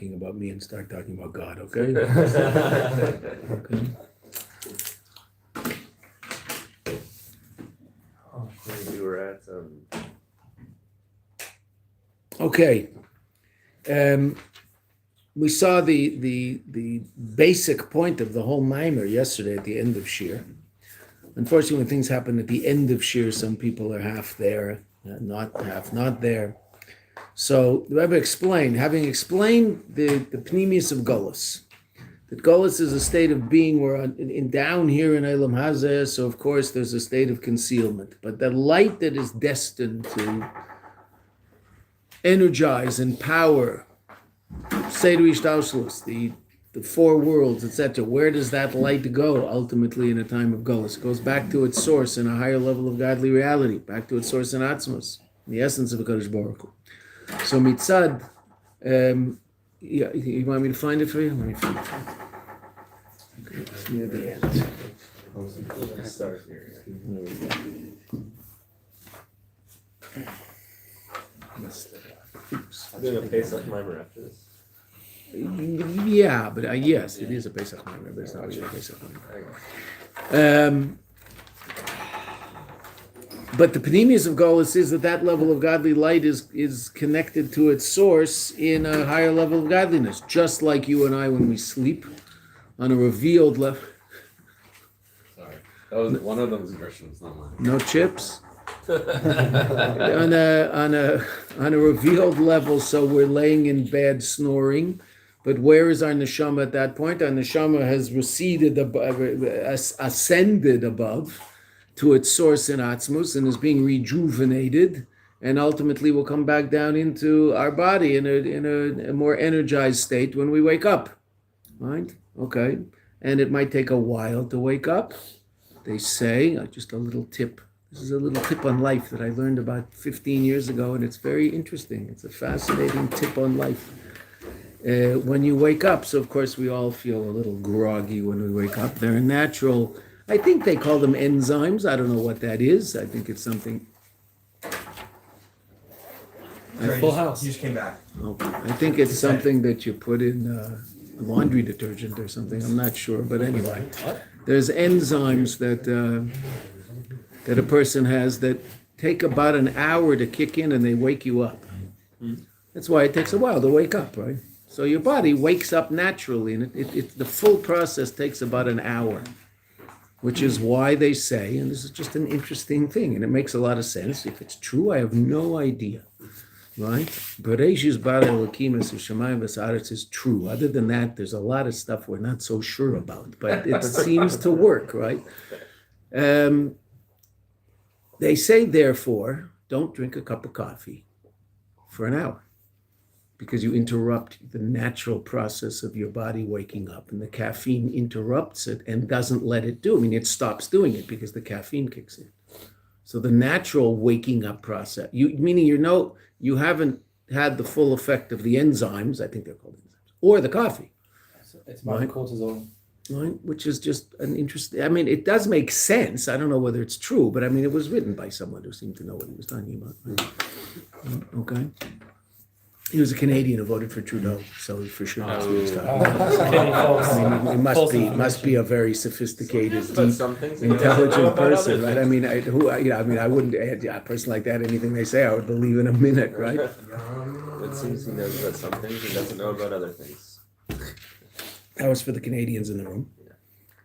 talking about me and start talking about God, okay? Okay. We were at Okay. We saw the basic point of the whole mimer yesterday at the end of shiur. Unfortunately, when things happen at the end of shiur, some people are half there, not there. So the Rebbe explained, having explained the pnimius of Golus, that Golus is a state of being where down here in Elam Hazeh, so of course there's a state of concealment. But the light that is destined to energize, empower, Seder Ishtaushlus, the four worlds, etc. Where does that light go ultimately in a time of Golus? It goes back to its source in a higher level of godly reality, back to its source in Atzmos, the essence of a Kadosh Baruch Hu. So Mitzad, you want me to find it for you? Let me find it for you. Okay, it's near the end. start here. I'm doing a Pesach mimer after this. Yeah, but yes, it is a Pesach mimer, but it's not really a Pesach mimer. But the pnimius of Golus is that level of godly light is connected to its source in a higher level of godliness, just like you and I when we sleep on a revealed level. Sorry, that was one of those versions, not mine. No chips. on a revealed level, so we're laying in bed snoring. But where is our neshama at that point? Our neshama has receded, ascended above to its source in Atzmus and is being rejuvenated, and ultimately will come back down into our body in a more energized state when we wake up. Right? Okay. And it might take a while to wake up. They say, just a little tip. This is a little tip on life that I learned about 15 years ago, and it's very interesting. It's a fascinating tip on life. When you wake up, so of course we all feel a little groggy when we wake up. They're natural, I think they call them enzymes. I don't know what that is. I think it's something. Full house. You just came back. Okay. I think it's something that you put in laundry detergent or something. I'm not sure, but anyway, there's enzymes that a person has that take about an hour to kick in and they wake you up. That's why it takes a while to wake up, right? So your body wakes up naturally, and the full process takes about an hour, which is why they say, and this is just an interesting thing, and it makes a lot of sense. If it's true, I have no idea, right? Bereshis bara Elokim es hashamayim v'haaretz is true. Other than that, there's a lot of stuff we're not so sure about, but it seems to work, right? They say, therefore, don't drink a cup of coffee for an hour, because you interrupt the natural process of your body waking up, and the caffeine interrupts it and doesn't let it do. I mean, it stops doing it because the caffeine kicks in. So the natural waking up process, meaning you haven't had the full effect of the enzymes, I think they're called enzymes, or the coffee. So it's my cortisol. Right, which is just an interesting, I mean, it does make sense. I don't know whether it's true, but I mean, it was written by someone who seemed to know what he was talking about. Okay. He was a Canadian who voted for Trudeau, so he for sure knows what he's talking about. I mean, he must be a very sophisticated, deep, intelligent person, right? I mean, I wouldn't, a person like that, anything they say, I would believe in a minute, right? It seems he knows about some things and doesn't know about other things. That was for the Canadians in the room.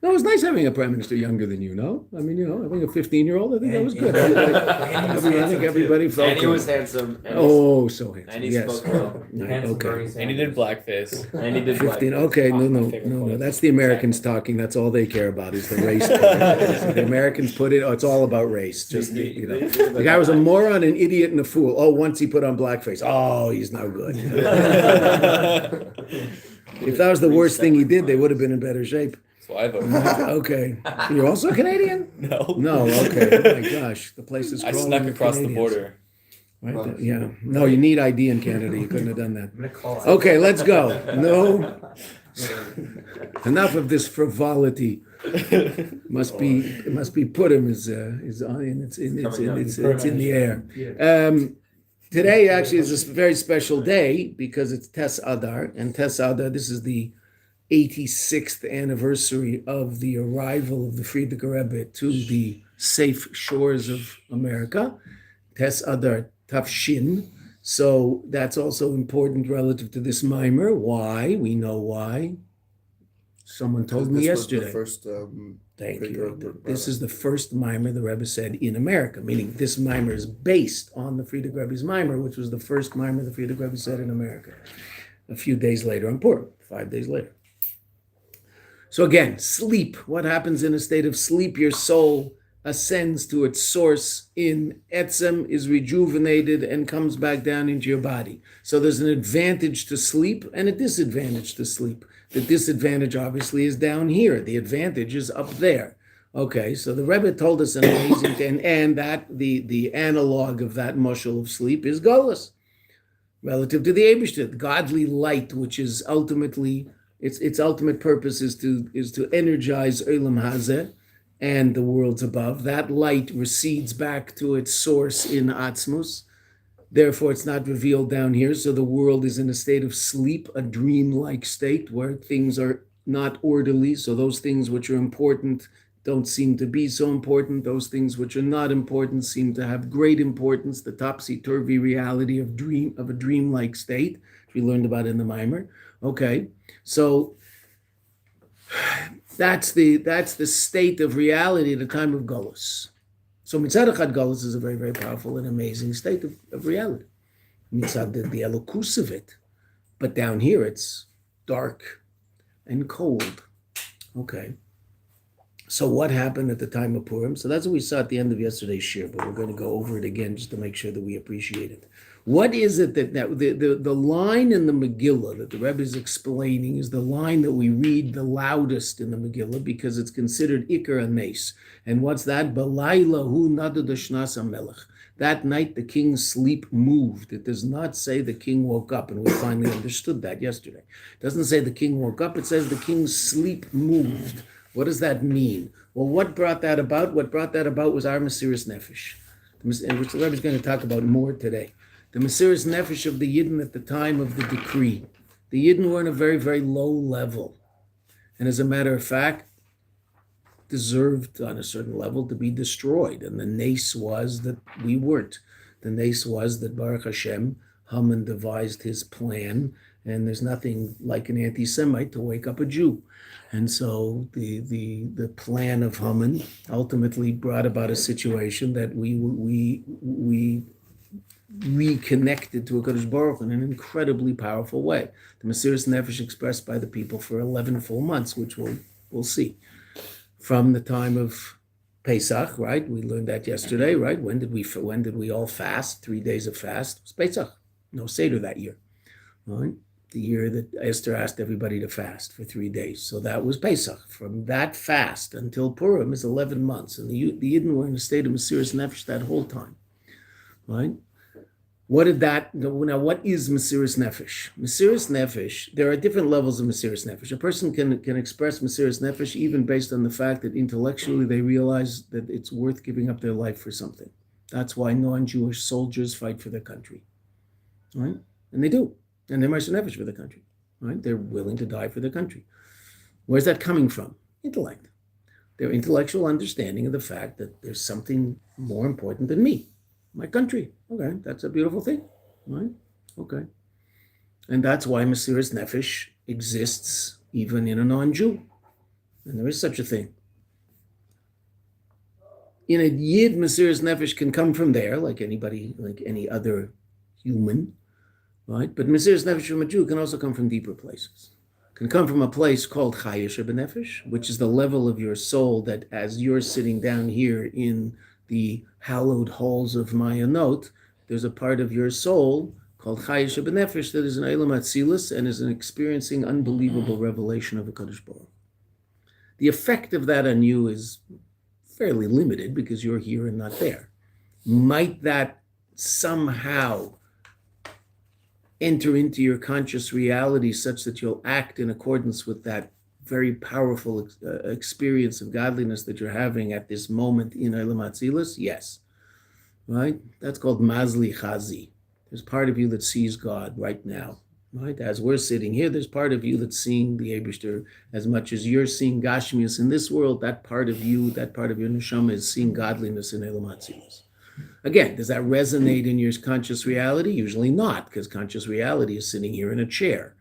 No, it was nice having a prime minister younger than you, no? I mean, having a 15-year-old, I think that was good. I think everybody felt And he was handsome. So handsome. And he yes. spoke well. Okay. And he did blackface. And he did 15. blackface. Okay, no. That's the Americans talking. That's all they care about is the race part. The Americans put it. It's all about race. Just the guy was a moron, an idiot, and a fool. Oh, once he put on blackface. Oh, he's no good. If that was the worst thing he did, they would have been in better shape. So I voted. Okay. You're also Canadian? No. No, okay. Oh my gosh. The place is I crawling snuck with across the Canadians. border. Right? Yeah. No, you need ID in Canada. You couldn't have done that. I'm gonna call Okay, let's go. No. Enough of this frivolity. Must be Purim is on. It's in the air. Today actually is a very special day because it's Tes Adar, and Tes Adar, this is the 86th anniversary of the arrival of the Frierdiker Rebbe to the safe shores of America, Tes Adar Tafshin. So that's also important relative to this mimer. Why? We know why. Someone told me yesterday. The first, Thank you. This is the first mimer the Rebbe said in America, meaning this mimer is based on the Frierdiker Rebbe's mimer, which was the first mimer the Frierdiker Rebbe said in America. A few days later on Purim, 5 days later. So again, sleep. What happens in a state of sleep? Your soul ascends to its source in Etzem, is rejuvenated, and comes back down into your body. So there's an advantage to sleep and a disadvantage to sleep. The disadvantage, obviously, is down here. The advantage is up there. Okay, so the Rebbe told us an amazing thing, and that the analog of that mushal of sleep is Golus, relative to the Eibishter, godly light, which is ultimately its ultimate purpose is to energize Olam Hazeh and the worlds above. That light recedes back to its source in Atzmus. Therefore, it's not revealed down here. So the world is in a state of sleep, a dream-like state where things are not orderly. So those things which are important don't seem to be so important. Those things which are not important seem to have great importance. The topsy-turvy reality of a dream-like state, which we learned about in the mimer. Okay, so that's the state of reality at the time of Golus. So Mitzad Echad Golus is a very, very powerful and amazing state of reality. Mitzad the elokus of it. But down here it's dark and cold. Okay. So what happened at the time of Purim? So that's what we saw at the end of yesterday's shiur, but we're going to go over it again just to make sure that we appreciate it. What is it that the line in the Megillah that the Rebbe is explaining is the line that we read the loudest in the Megillah because it's considered Ikar Anes. And what's that? Belaila hu nadad shnas hamelech. That night the king's sleep moved. It does not say the king woke up, and we finally understood that yesterday. It doesn't say the king woke up, it says the king's sleep moved. What does that mean? Well, what brought that about? What brought that about was our Mesiras Nefesh, which the Rebbe is going to talk about more today. The Mesiras Nefesh of the Yidden at the time of the decree. The Yidden were on a very, very low level. And as a matter of fact, deserved on a certain level to be destroyed. And the nace was that we weren't. The nace was that Baruch Hashem, Haman devised his plan, and there's nothing like an anti-Semite to wake up a Jew. And so the plan of Haman ultimately brought about a situation that we reconnected to a Kadosh Baruch Hu in an incredibly powerful way. The Mesiras Nefesh expressed by the people for 11 full months, which we'll see. From the time of Pesach, right? We learned that yesterday, right? When did we all fast? 3 days of fast. It was Pesach. No Seder that year, right? The year that Esther asked everybody to fast for 3 days. So that was Pesach. From that fast until Purim is 11 months. And the Yidden were in a state of Mesiras Nefesh that whole time, right? What is Mesiras Nefesh? Mesiras Nefesh, there are different levels of Mesiras Nefesh. A person can express Mesiras Nefesh even based on the fact that intellectually they realize that it's worth giving up their life for something. That's why non-Jewish soldiers fight for their country, right? And they do. And they're Mesiras Nefesh for the country, right? They're willing to die for their country. Where's that coming from? Intellect. Their intellectual understanding of the fact that there's something more important than me. My country. Okay, that's a beautiful thing, right? Okay. And that's why Mesiras Nefesh exists even in a non-Jew. And there is such a thing. In a Yid, Mesiras Nefesh can come from there, like anybody, like any other human, right? But Mesiras Nefesh from a Jew can also come from deeper places. Can come from a place called Chayesh B'Nefesh, which is the level of your soul that as you're sitting down here in the hallowed halls of Mayanot, there's a part of your soul called Chayesh B'Nefesh that is an Eilam Atzilus and is an experiencing unbelievable revelation of a Kadosh Baruch Hu. The effect of that on you is fairly limited because you're here and not there. Might that somehow enter into your conscious reality such that you'll act in accordance with that very powerful experience of godliness that you're having at this moment in Eilam Atzilus? Yes, right? That's called Mazli Chazi. There's part of you that sees God right now. Right? As we're sitting here, there's part of you that's seeing the Eibishter as much as you're seeing Gashmius in this world. That part of you, that part of your neshama is seeing godliness in Elam Hatzilus. Again, does that resonate in your conscious reality? Usually not, because conscious reality is sitting here in a chair,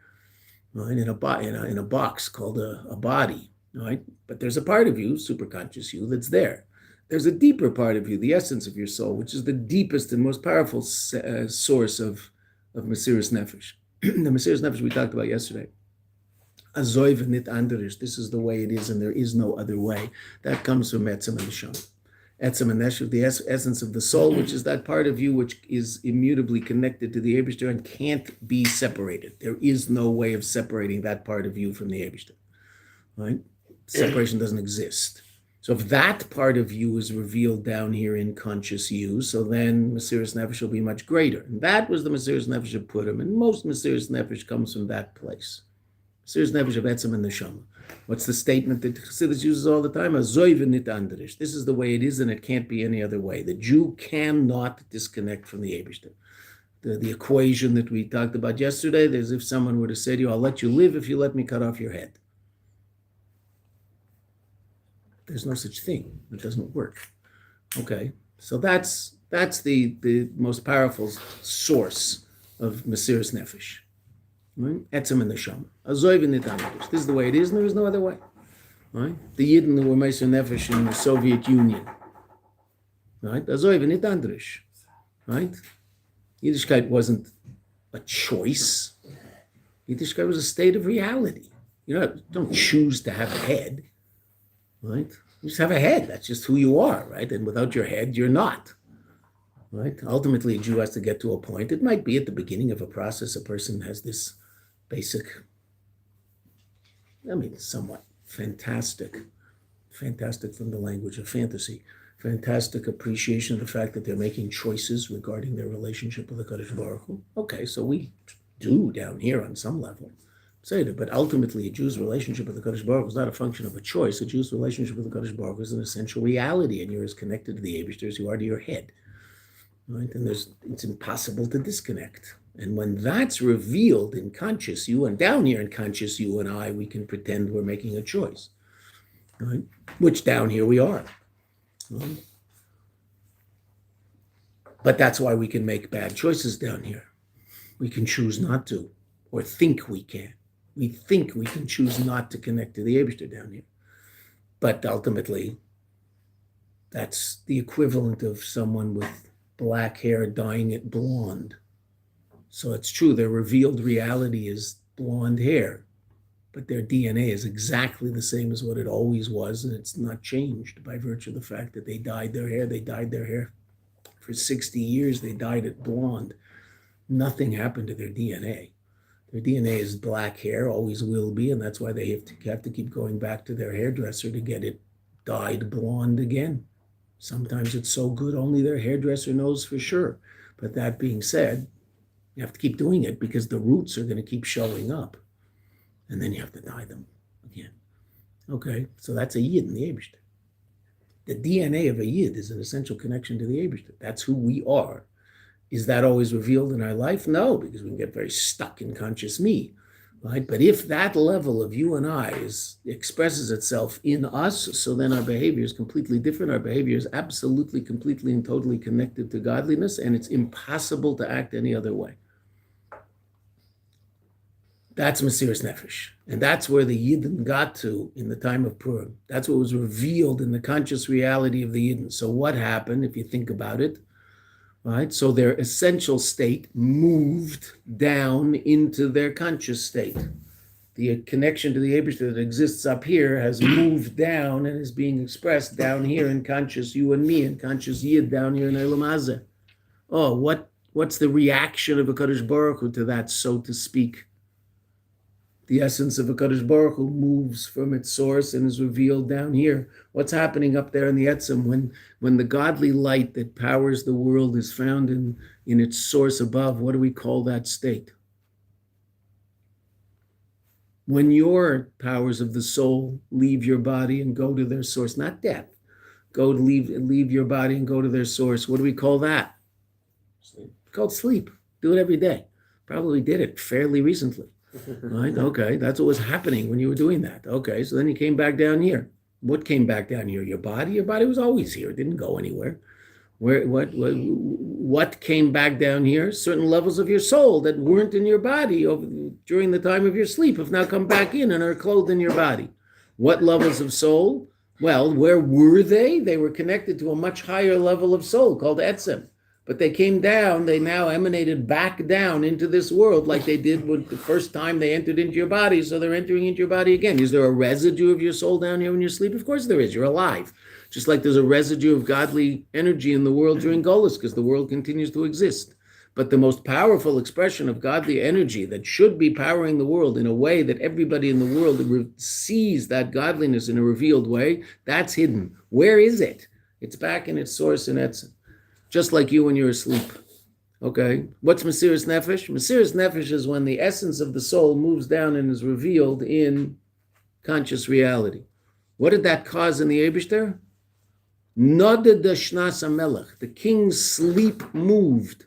right? In a box called a body, right? But there's a part of you, superconscious you, that's there. There's a deeper part of you, the essence of your soul, which is the deepest and most powerful source of Mesiras Nefesh. The Mesiras Nefesh we talked about yesterday. Azoiv nit anderish. This is the way it is, and there is no other way. That comes from Etzem and Neshama. Etzem and Neshama, the essence of the soul, which is that part of you which is immutably connected to the Eibishter and can't be separated. There is no way of separating that part of you from the Eibishter. Right? Separation doesn't exist. So if that part of you is revealed down here in conscious you, so then Mesiras Nefesh will be much greater. And that was the Mesiras Nefesh of Purim, and most Mesiras Nefesh comes from that place. Mesiras Nefesh of Etzem and Neshama. What's the statement that Chassidus uses all the time? Azoiv nit anderish. This is the way it is, and it can't be any other way. The Jew cannot disconnect from the Eibishter. The equation that we talked about yesterday, there's if someone were to say to you, I'll let you live if you let me cut off your head. There's no such thing. It doesn't work. Okay, so that's the most powerful source of Mesiras Nefesh. Right? Etzem and Neshama. Azoiv nit anderish. This is the way it is, and there is no other way. Right? The Yidden who were Mesiras Nefesh in the Soviet Union. Right? Azoiv nit anderish. Right? Yiddishkeit wasn't a choice. Yiddishkeit was a state of reality. You don't choose to have a head. Right? You just have a head. That's just who you are, right? And without your head, you're not. Right? Ultimately, a Jew has to get to a point. It might be at the beginning of a process, a person has this basic, somewhat fantastic from the language of fantasy, fantastic appreciation of the fact that they're making choices regarding their relationship with the Kadosh Baruch Hu. Okay, so we do down here on some level. Say that, but ultimately a Jew's relationship with the Kadosh Baruch Hu is not a function of a choice. A Jew's relationship with the Kadosh Baruch Hu is an essential reality, and you're as connected to the Eibishter as you are to your head. Right? And it's impossible to disconnect. And when that's revealed in conscious you, and down here in conscious you and I, we can pretend we're making a choice. Right? Which down here we are. Right? But that's why we can make bad choices down here. We can choose not to, or think we can. We think we can choose not to connect to the Eibishter down here. But ultimately, that's the equivalent of someone with black hair dyeing it blonde. So it's true, their revealed reality is blonde hair, but their DNA is exactly the same as what it always was, and it's not changed by virtue of the fact that they dyed their hair. They dyed their hair for 60 years, they dyed it blonde. Nothing happened to their DNA. Their DNA is black hair, always will be, and that's why they have to keep going back to their hairdresser to get it dyed blonde again. Sometimes it's so good, only their hairdresser knows for sure. But that being said, you have to keep doing it because the roots are going to keep showing up. And then you have to dye them again. Okay, so that's a Yid in the Eibishter. The DNA of a Yid is an essential connection to the Eibishter. That's who we are. Is that always revealed in our life? No, because we can get very stuck in conscious me. Right? But if that level of you and I expresses itself in us, so then our behavior is completely different. Our behavior is absolutely, completely, and totally connected to godliness, and it's impossible to act any other way. That's Mesiras Nefesh. And that's where the Yidden got to in the time of Purim. That's what was revealed in the conscious reality of the Yidden. So what happened, if you think about it? Right? So their essential state moved down into their conscious state. The connection to the Eibishter that exists up here has moved down and is being expressed down here in conscious you and me, and conscious Yid down here in Elam Hazeh. Oh, what's the reaction of a Kadosh Baruch Hu to that, so to speak? The essence of a Kadosh Baruch Hu moves from its source and is revealed down here. What's happening up there in the Etzem when the godly light that powers the world is found in its source above? What do we call that state? When your powers of the soul leave your body and go to their source, not death, leave your body and go to their source, what do we call that? Sleep. It's called sleep. Do it every day. Probably did it fairly recently. Right? Okay, that's what was happening when you were doing that. Okay, so then you came back down here. What came back down here? Your body? Your body was always here. It didn't go anywhere. What came back down here? Certain levels of your soul that weren't in your body during the time of your sleep have now come back in and are clothed in your body. What levels of soul? Well, where were they? They were connected to a much higher level of soul called Etzem. But they came down, they now emanated back down into this world like they did with the first time they entered into your body, so they're entering into your body again. Is there a residue of your soul down here when you sleep? Of course there is. You're alive. Just like there's a residue of godly energy in the world during Golus, because the world continues to exist. But the most powerful expression of godly energy that should be powering the world in a way that everybody in the world sees that godliness in a revealed way, that's hidden. Where is it? It's back in its source in Etzem. Just like you when you're asleep. Okay? What's Mesiras Nefesh? Mesiras Nefesh is when the essence of the soul moves down and is revealed in conscious reality. What did that cause in the Eibishter? Noded Shnas HaMelech. The king's sleep moved.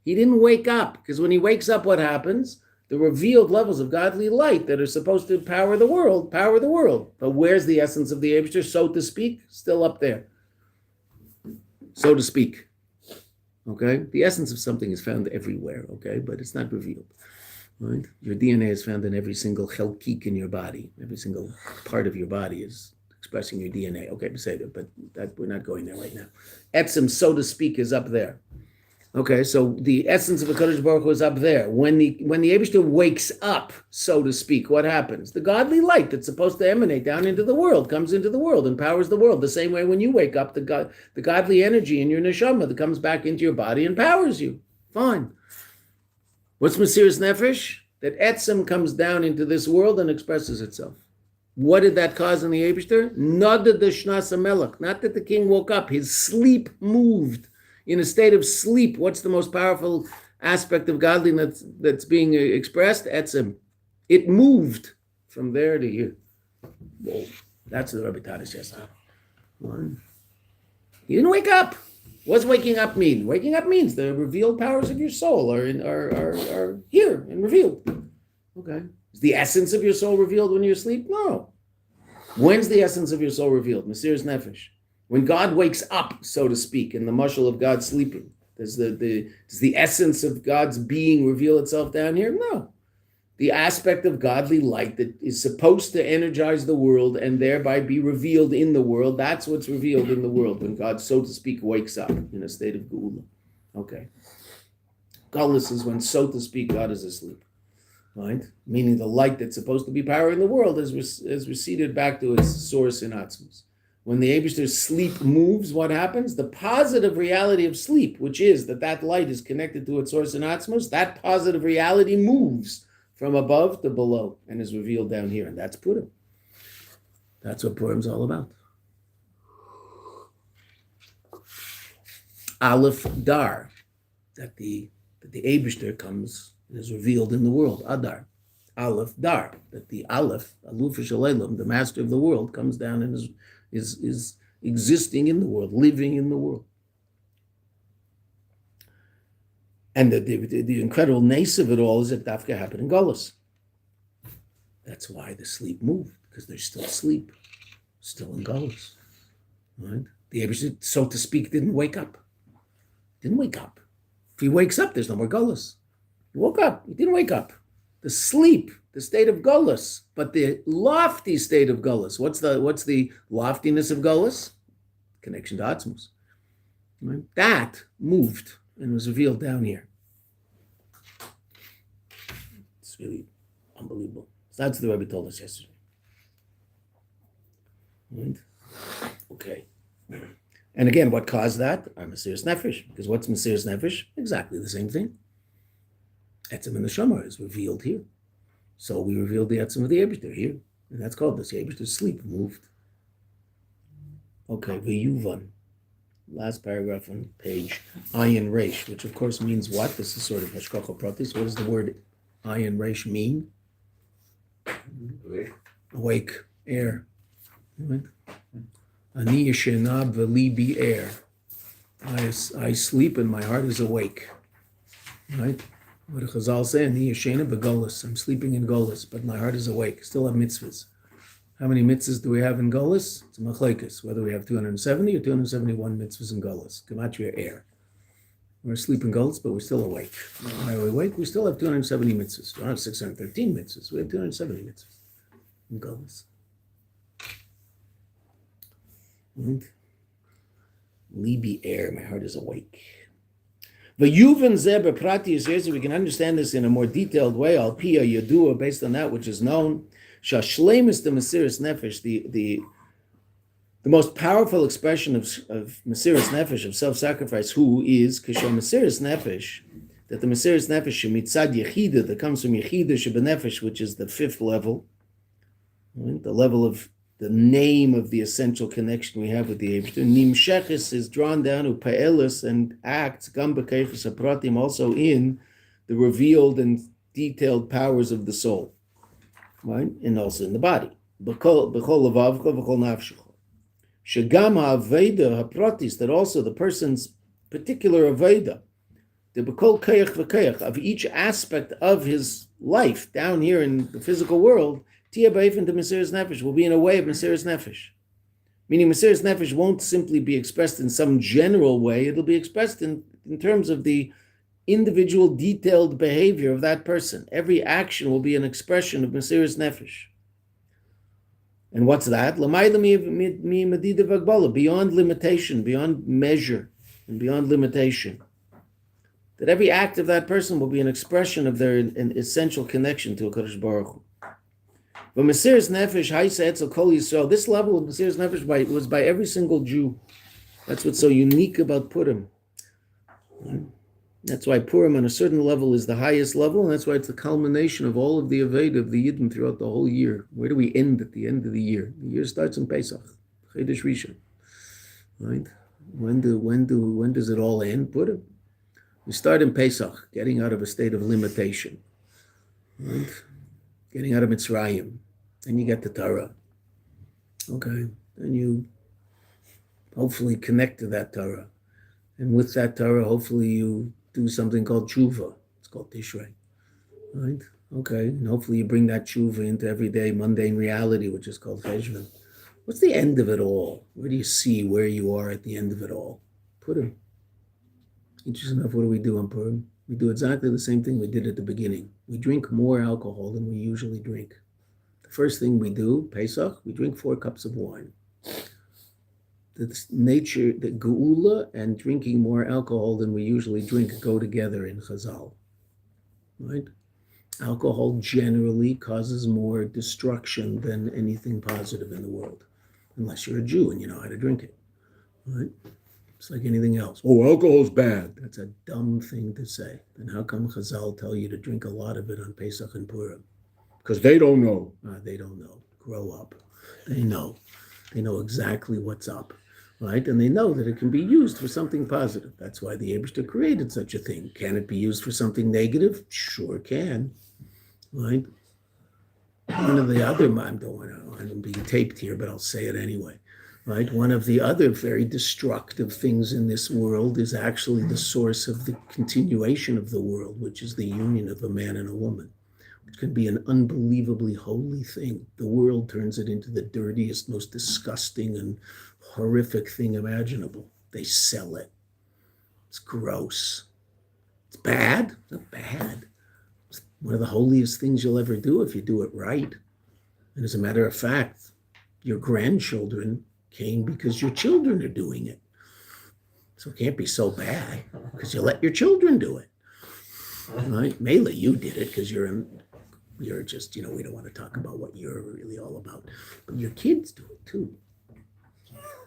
He didn't wake up, because when he wakes up, what happens? The revealed levels of godly light that are supposed to power the world. But where's the essence of the Eibishter, so to speak? Still up there. So to speak. Okay? The essence of something is found everywhere, okay? But it's not revealed. Right? Your DNA is found in every single chelkik in your body. Every single part of your body is expressing your DNA. Okay, but we're not going there right now. Etzem, so to speak, is up there. Okay, so the essence of HaKadosh Baruch Hu is up there. When the Eibishter wakes up, so to speak, what happens? The godly light that's supposed to emanate down into the world comes into the world and powers the world. The same way when you wake up, the godly energy in your neshama that comes back into your body and powers you. Fine. What's Mesiras Nefesh? That Etzem comes down into this world and expresses itself. What did that cause in the Eibishter? Noded Shnas HaMelech. Not that the king woke up. His sleep moved. In a state of sleep, what's the most powerful aspect of godliness that's being expressed? Etzem. It moved from there to here. Whoa, that's the Rebbe taught us yesterday. He didn't wake up. What's waking up mean? Waking up means the revealed powers of your soul are here and revealed. Okay. Is the essence of your soul revealed when you're asleep? No. When's the essence of your soul revealed? Mesiras Nefesh. When God wakes up, so to speak, in the mashal of God sleeping, does the essence of God's being reveal itself down here? No. The aspect of godly light that is supposed to energize the world and thereby be revealed in the world, that's what's revealed in the world when God, so to speak, wakes up in a state of geula. Okay. Galus is when, so to speak, God is asleep. Right? Meaning the light that's supposed to be powering the world has receded back to its source in Atzmos. When the Eibishter's sleep moves, what happens? The positive reality of sleep, which is that light is connected to its source in Atzmos, that positive reality moves from above to below and is revealed down here. And that's Purim. That's what Purim's all about. Aleph Dar, that the Eibishter comes and is revealed in the world. Adar. Aleph Dar, that the Aleph, Aluf Shalom, the master of the world, comes down and is existing in the world, living in the world. And the incredible nace of it all is that Dafka happened in Golus. That's why the sleep moved, because there's still sleep, still in Golus. Right? The Eibishter, so to speak, didn't wake up. Didn't wake up. If he wakes up, there's no more Golus. He woke up. He didn't wake up. The sleep, the state of Golus, but the lofty state of Golus. What's the loftiness of Golus? Connection to Atzmos. Right? That moved and was revealed down here. It's really unbelievable. So that's the Rebbe told us yesterday. Right? Okay. And again, what caused that? Our Mesiras Nefesh. Because what's Mesiras Nefesh? Exactly the same thing. Etzem and the Shamar is revealed here. So we revealed the Etzem of the Eibishter here. And that's called this. The Eibishter's sleep moved. Okay, V'yuvan. Last paragraph on page Ayin Reish, which of course means what? This is sort of Hashkacha Pratis. What does the word Ayin Reish mean? Awake, air. Right? Ani yeshena v'libi air. I sleep and my heart is awake. Right? What did Chazal say? Ani yeshena begolus. I'm sleeping in golus, but my heart is awake. Still have mitzvahs. How many mitzvahs do we have in golus? It's a machlekes, whether we have 270 or 271 mitzvahs in golus. Gematria air. We're asleep in golus, but we're still awake. Why are we awake? We still have 270 mitzvahs. We don't have 613 mitzvahs. We have 270 mitzvahs in golus. Right? Libi air. My heart is awake. V'yuven zeh beprati yisrael. We can understand this in a more detailed way. Al pia yadua, based on that which is known. Shashlemis the Mesiris Nefesh, the most powerful expression of Mesiris Nefesh, of self-sacrifice, who is Kishon Mesiris Nefesh, that the Mesiris Nefesh mitzad Yechida, that comes from Yechida Shebenefesh, which is the fifth level, right? The level of the name of the essential connection we have with the Eibishter. Nimshechis is drawn down to Pa'elis and acts, Gam B'Keifus HaPratim, also in the revealed and detailed powers of the soul. Right? And also in the body. B'chol levavcha v'chol nafshecha. Shegam ha'aveda ha'pratis, that also the person's particular aveda, the b'kol kayach v'kayach, of each aspect of his life down here in the physical world, tia b'eifin to Mesiris Nefesh, will be in a way of Mesiris Nefesh. Meaning Mesiris Nefesh won't simply be expressed in some general way, it'll be expressed in terms of the individual detailed behavior of that person. Every action will be an expression of Mesiris Nefesh. And what's that? Beyond limitation, beyond measure, and beyond limitation. That every act of that person will be an expression of their essential connection to HaKadosh Baruch Hu. But Mesiris Nefesh, Haisa Etzel Kol Yisrael, this level of Mesiris Nefesh was by every single Jew. That's what's so unique about Purim. That's why Purim on a certain level is the highest level, and that's why it's the culmination of all of the Aveda of the Yidden throughout the whole year. Where do we end at the end of the year? The year starts in Pesach, Chedesh Rishon. Right? When does it all end? Purim. We start in Pesach, getting out of a state of limitation. Right? Getting out of Mitzrayim. Then you get the Torah. Okay. Then you hopefully connect to that Torah. And with that Torah, hopefully you do something called tshuva. It's called Tishrei, right? Okay, and hopefully you bring that tshuva into everyday mundane reality, which is called cheshvan. What's the end of it all? Where do you see where you are at the end of it all? Purim. Interesting enough, what do we do on Purim? We do exactly the same thing we did at the beginning. We drink more alcohol than we usually drink. The first thing we do, Pesach, we drink 4 cups of wine. The nature, the geula and drinking more alcohol than we usually drink go together in Chazal, right? Alcohol generally causes more destruction than anything positive in the world, unless you're a Jew and you know how to drink it, right? It's like anything else. Oh, alcohol's bad. That's a dumb thing to say. Then how come Chazal tell you to drink a lot of it on Pesach and Purim? Because they don't know. They don't know. Grow up. They know. They know exactly what's up. Right? And they know that it can be used for something positive. That's why the Eibishter created such a thing. Can it be used for something negative? Sure can. Right? One of the other, I'm being taped here, but I'll say it anyway. Right? One of the other very destructive things in this world is actually the source of the continuation of the world, which is the union of a man and a woman, which can be an unbelievably holy thing. The world turns it into the dirtiest, most disgusting and horrific thing imaginable. They sell it. It's gross. It's bad. It's not bad. It's one of the holiest things you'll ever do if you do it right. And as a matter of fact, your grandchildren came because your children are doing it. So it can't be so bad because you let your children do it. Right? Mela, you did it because you're just, we don't want to talk about what you're really all about. But your kids do it too.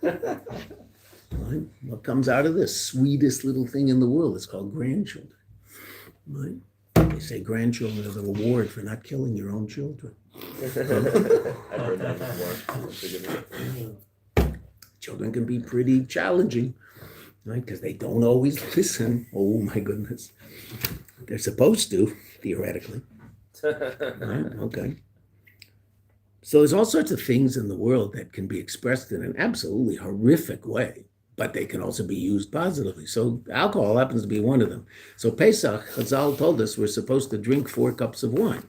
Right? What comes out of this? Sweetest little thing in the world is called grandchildren. Right? They say grandchildren are the reward for not killing your own children. I've heard that before. Children can be pretty challenging, right? Because they don't always listen. Oh my goodness. They're supposed to, theoretically. Right? Okay. So there's all sorts of things in the world that can be expressed in an absolutely horrific way. but they can also be used positively. So alcohol happens to be one of them. So Pesach, Chazal told us we're supposed to drink 4 cups of wine,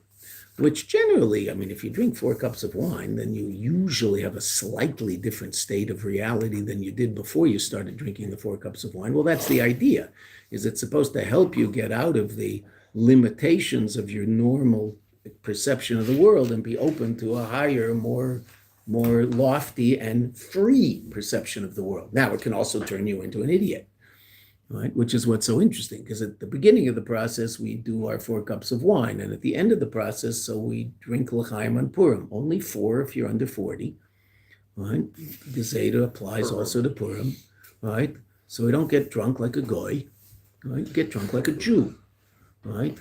which generally, I mean, if you drink 4 cups of wine, then you usually have a slightly different state of reality than you did before you started drinking the 4 cups of wine. Well, that's the idea, is it's supposed to help you get out of the limitations of your normal perception of the world and be open to a higher, more lofty and free perception of the world. Now, it can also turn you into an idiot, right? Which is what's so interesting, because at the beginning of the process, we do our 4 cups of wine, and at the end of the process, so we drink l'chaim on Purim. Only 4 if you're under 40, right? The Zeta applies also to Purim, right? So we don't get drunk like a goy, right? Get drunk like a Jew, right?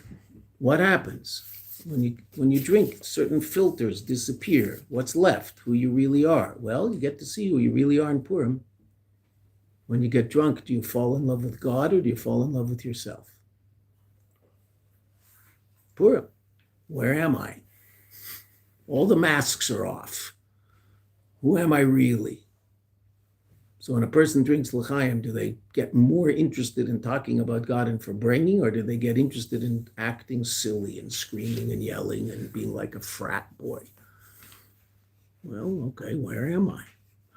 What happens? When you drink, certain filters disappear. What's left? Who you really are. Well, you get to see who you really are in Purim. When you get drunk, do you fall in love with God or do you fall in love with yourself? Purim. Where am I? All the masks are off. Who am I really? So when a person drinks l'chaim, do they get more interested in talking about God and farbrengen, or do they get interested in acting silly and screaming and yelling and being like a frat boy? Well, okay, where am I?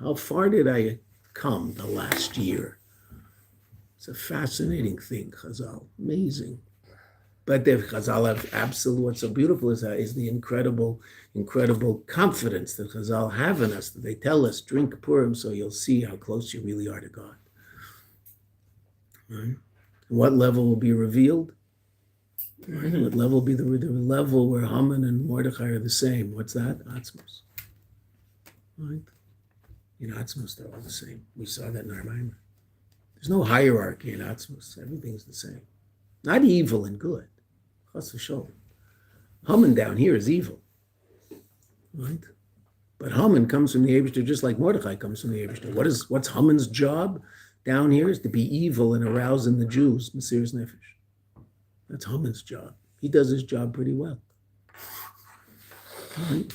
How far did I come the last year? It's a fascinating thing, Chazal, amazing. But the Chazal have absolute, what's so beautiful is the incredible confidence that Chazal have in us, that they tell us, drink Purim so you'll see how close you really are to God. Right? What level will be revealed? Right? What level will be the level where Haman and Mordechai are the same? What's that? Atzmos. Right? In Atzmos, they're all the same. We saw that in our Mayanot. There's no hierarchy in Atzmos. Everything's the same. Not evil and good. Chas v'sholom. Haman down here is evil. Right? But Haman comes from the Eibishter just like Mordechai comes from the Eibishter. What's Haman's job down here? Is to be evil and arouse in the Jews, Mesiras Nefesh. That's Haman's job. He does his job pretty well. Right?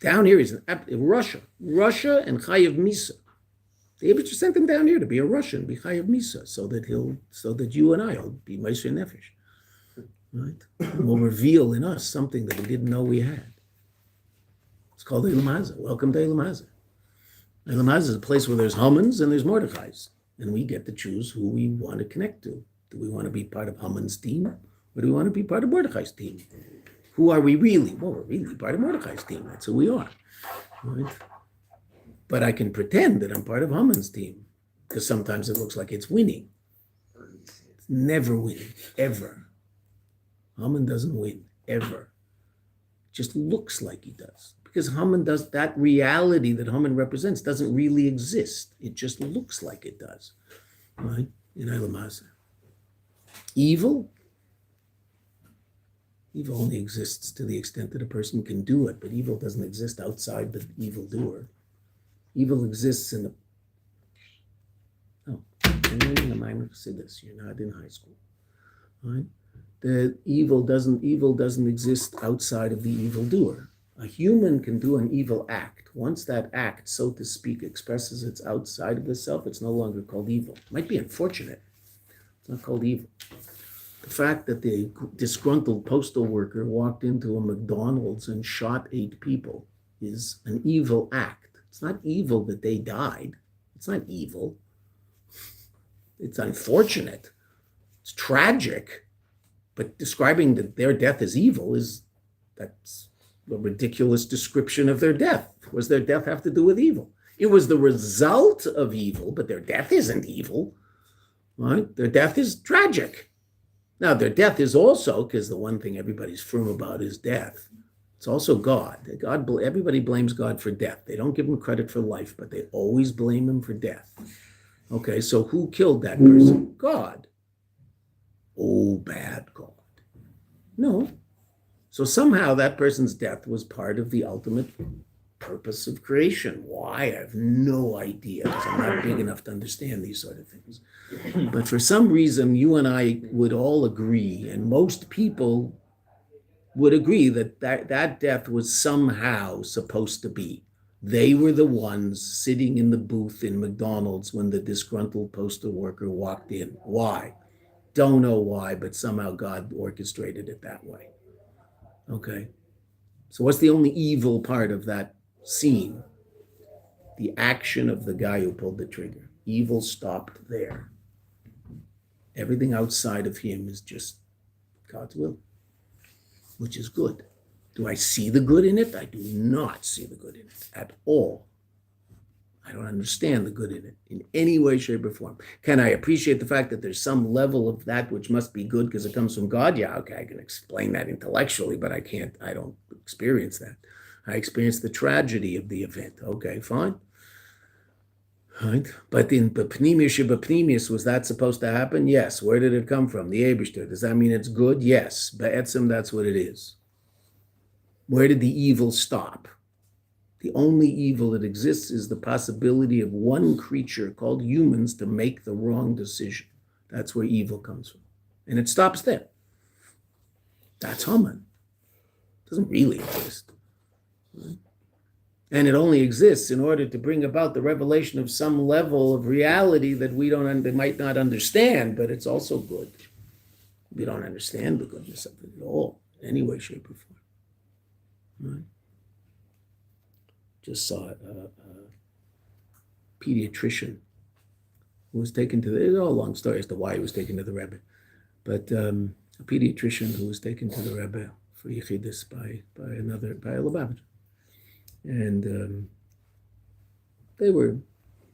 Down here is Russia and Chayav Misa. The Eibishter sent him down here to be a Russian, be Chayav Misa, so that you and I will be Mesiras Nefesh. Right? And will reveal in us something that we didn't know we had. It's called Eilam Hazeh. Welcome to Eilam Hazeh. Eilam Hazeh is a place where there's Hamans and there's Mordechais, and we get to choose who we want to connect to. Do we want to be part of Haman's team, or do we want to be part of Mordechai's team? Who are we really? Well, we're really part of Mordechai's team. That's who we are. Right? But I can pretend that I'm part of Haman's team, because sometimes it looks like it's winning. It's never winning, ever. Haman doesn't win, ever. It just looks like he does. Because Haman does, that reality that Haman represents doesn't really exist. It just looks like it does. Right? In Eilam Hazeh. Evil only exists to the extent that a person can do it, but evil doesn't exist outside the evildoer. Evil exists in the... Oh, you're learning a minor chassidus. You're not in high school. Right? The evil doesn't exist outside of the evildoer. A human can do an evil act. Once that act, so to speak, expresses its outside of the self, it's no longer called evil. It might be unfortunate. It's not called evil. The fact that the disgruntled postal worker walked into a McDonald's and shot 8 people is an evil act. It's not evil that they died. It's not evil. It's unfortunate. It's tragic. But describing that their death as evil that's a ridiculous description of their death. What does their death have to do with evil? It was the result of evil, but their death isn't evil, right? Their death is tragic. Now, their death is also, because the one thing everybody's firm about is death, it's also God. Everybody blames God for death. They don't give him credit for life, but they always blame him for death. Okay, so who killed that person? God. Oh, bad God. No. So somehow that person's death was part of the ultimate purpose of creation. Why? I have no idea, because I'm not big enough to understand these sort of things. But for some reason, you and I would all agree, and most people would agree that death was somehow supposed to be. They were the ones sitting in the booth in McDonald's when the disgruntled postal worker walked in. Why? Don't know why, but somehow God orchestrated it that way. Okay? So what's the only evil part of that scene? The action of the guy who pulled the trigger. Evil stopped there. Everything outside of him is just God's will, which is good. Do I see the good in it? I do not see the good in it at all. I don't understand the good in it in any way, shape, or form. Can I appreciate the fact that there's some level of that which must be good because it comes from God? Yeah, okay, I can explain that intellectually, but I don't experience that. I experience the tragedy of the event. Okay, fine. Right? But in B'pnimius, was that supposed to happen? Yes. Where did it come from? The Eibishter. Does that mean it's good? Yes. Be'etzim, that's what it is. Where did the evil stop? The only evil that exists is the possibility of one creature called humans to make the wrong decision. That's where evil comes from. And it stops there. That's Haman. It doesn't really exist. Right? And it only exists in order to bring about the revelation of some level of reality that we might not understand, but it's also good. We don't understand the goodness of it at all, in any way, shape, or form. Right? Just saw a pediatrician who was taken to it's all a long story as to why he was taken to the Rebbe, but a pediatrician who was taken to the Rebbe for Yechidus by a Lubavitcher. And they were